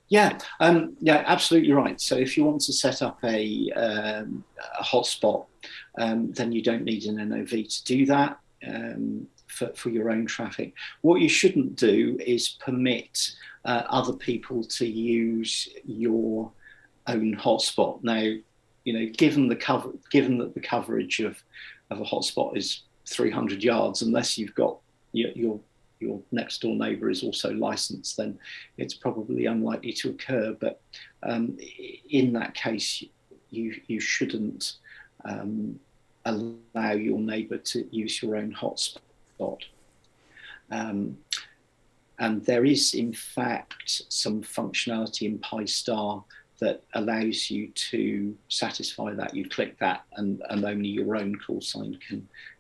Yeah, absolutely right. So if you want to set up a hotspot, then you don't need an NOV to do that for your own traffic. What you shouldn't do is permit other people to use your own hotspot. Now, given that the coverage of a hotspot is 300 yards, unless you've got your next door neighbour is also licensed, then it's probably unlikely to occur. But in that case, you shouldn't allow your neighbour to use your own hotspot. And there is, in fact, some functionality in Pi-Star that allows you to satisfy that. You click that, and only your own call sign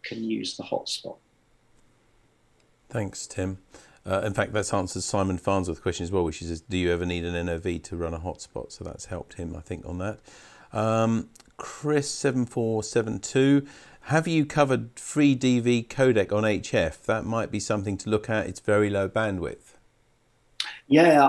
can use the hotspot. Thanks, Tim. In fact, that's answered Simon Farnsworth's question as well, which is, do you ever need an NOV to run a hotspot? So that's helped him, I think, on that. Chris7472, have you covered FreeDV codec on HF? That might be something to look at. It's very low bandwidth. Yeah,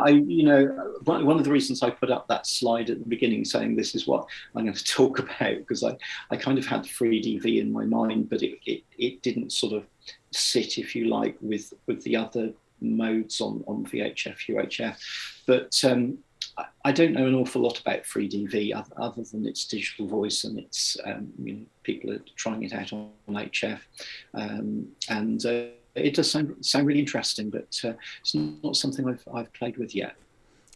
one of the reasons I put up that slide at the beginning saying this is what I'm going to talk about, because I kind of had FreeDV in my mind, but it didn't sort of sit, if you like, with the other modes on VHF, UHF. But I don't know an awful lot about FreeDV other than its digital voice, and it's people are trying it out on HF, and it does sound really interesting, but it's not something I've played with yet.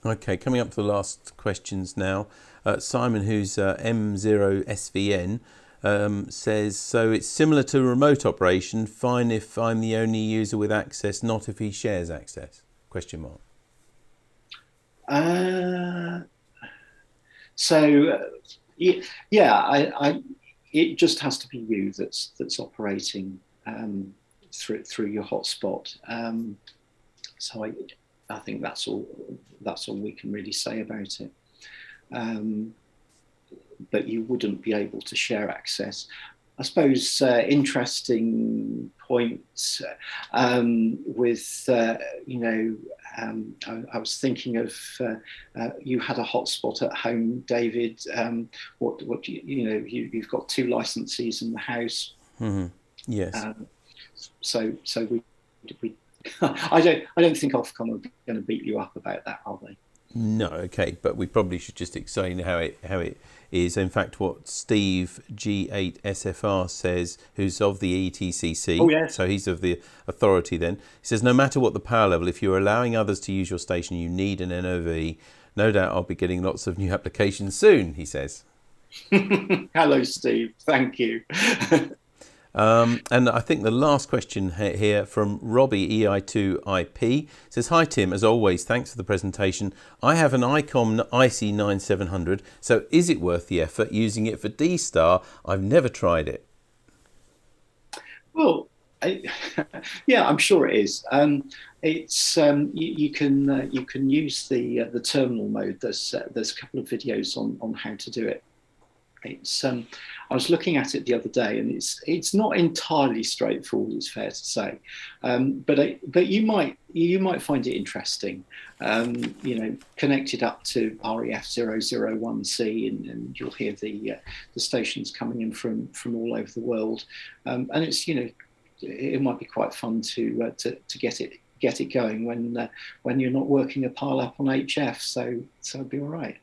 Okay, coming up to the last questions now. Simon, who's M0SVN, says, so it's similar to remote operation, fine if I'm the only user with access, not if he shares access? Question mark. It just has to be you that's operating through your hotspot. So I think that's all we can really say about it. But you wouldn't be able to share access. I suppose interesting points with I was thinking of you had a hotspot at home, David. What you've got 2 licensees in the house. Mm-hmm. Yes. So we I don't think Ofcom are going to beat you up about that, are they? No, okay, but we probably should just explain how it is. In fact, what Steve G8SFR says, who's of the ETCC, oh, yes. So he's of the authority then, he says, no matter what the power level, if you're allowing others to use your station, you need an NOV. No doubt I'll be getting lots of new applications soon, he says. Hello, Steve. Thank you. And I think the last question here from Robbie EI2IP says, hi Tim, as always, thanks for the presentation. I have an ICOM IC9700, so is it worth the effort using it for D-Star? I've never tried it. Well, yeah, I'm sure it is. It's you can use the terminal mode. There's a couple of videos on how to do it. It's I was looking at it the other day, and it's not entirely straightforward, it's fair to say, but you might find it interesting. Connected up to REF001C, and you'll hear the stations coming in from all over the world, and it's it might be quite fun to get get it going when you're not working a pile up on HF. So it'll be all right.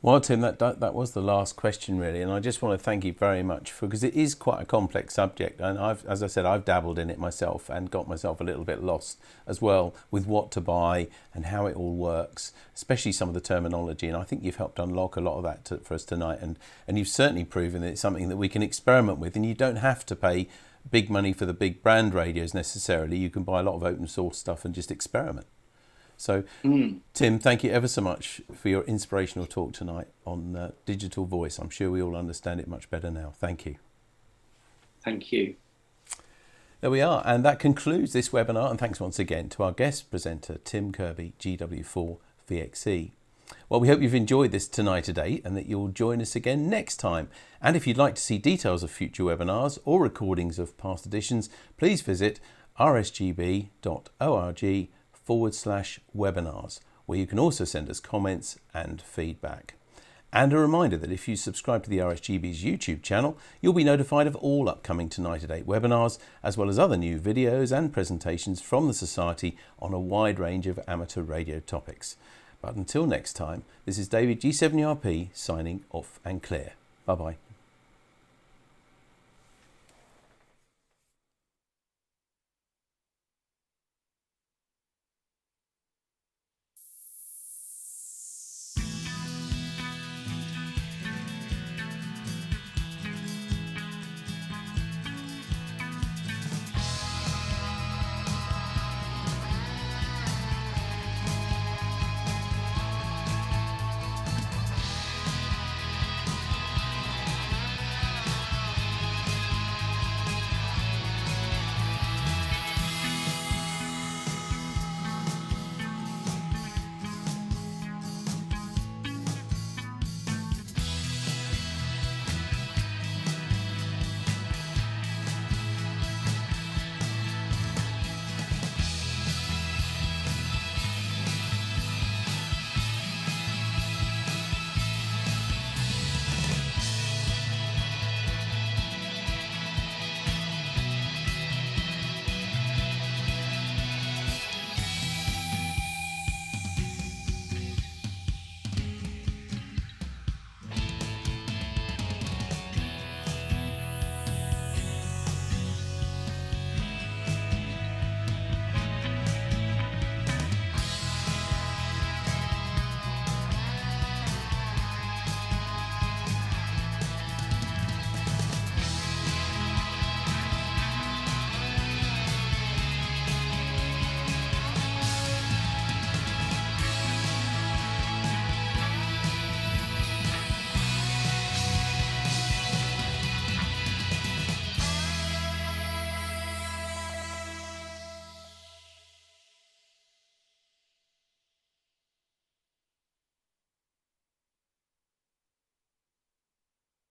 Well, Tim, that was the last question, really, and I just want to thank you very much because it is quite a complex subject, and as I said, I've dabbled in it myself and got myself a little bit lost as well with what to buy and how it all works, especially some of the terminology, and I think you've helped unlock a lot of that for us tonight, and you've certainly proven that it's something that we can experiment with, and you don't have to pay big money for the big brand radios necessarily. You can buy a lot of open source stuff and just experiment. So, Tim, thank you ever so much for your inspirational talk tonight on digital voice. I'm sure we all understand it much better now. Thank you. Thank you. There we are. And that concludes this webinar. And thanks once again to our guest presenter, Tim Kirby, GW4 VXE. Well, we hope you've enjoyed this Tonight at 8 and that you'll join us again next time. And if you'd like to see details of future webinars or recordings of past editions, please visit rsgb.org/webinars, where you can also send us comments and feedback. And a reminder that if you subscribe to the RSGB's YouTube channel, you'll be notified of all upcoming Tonight at 8 webinars, as well as other new videos and presentations from the Society on a wide range of amateur radio topics. But until next time, this is David G7URP signing off and clear. Bye-bye.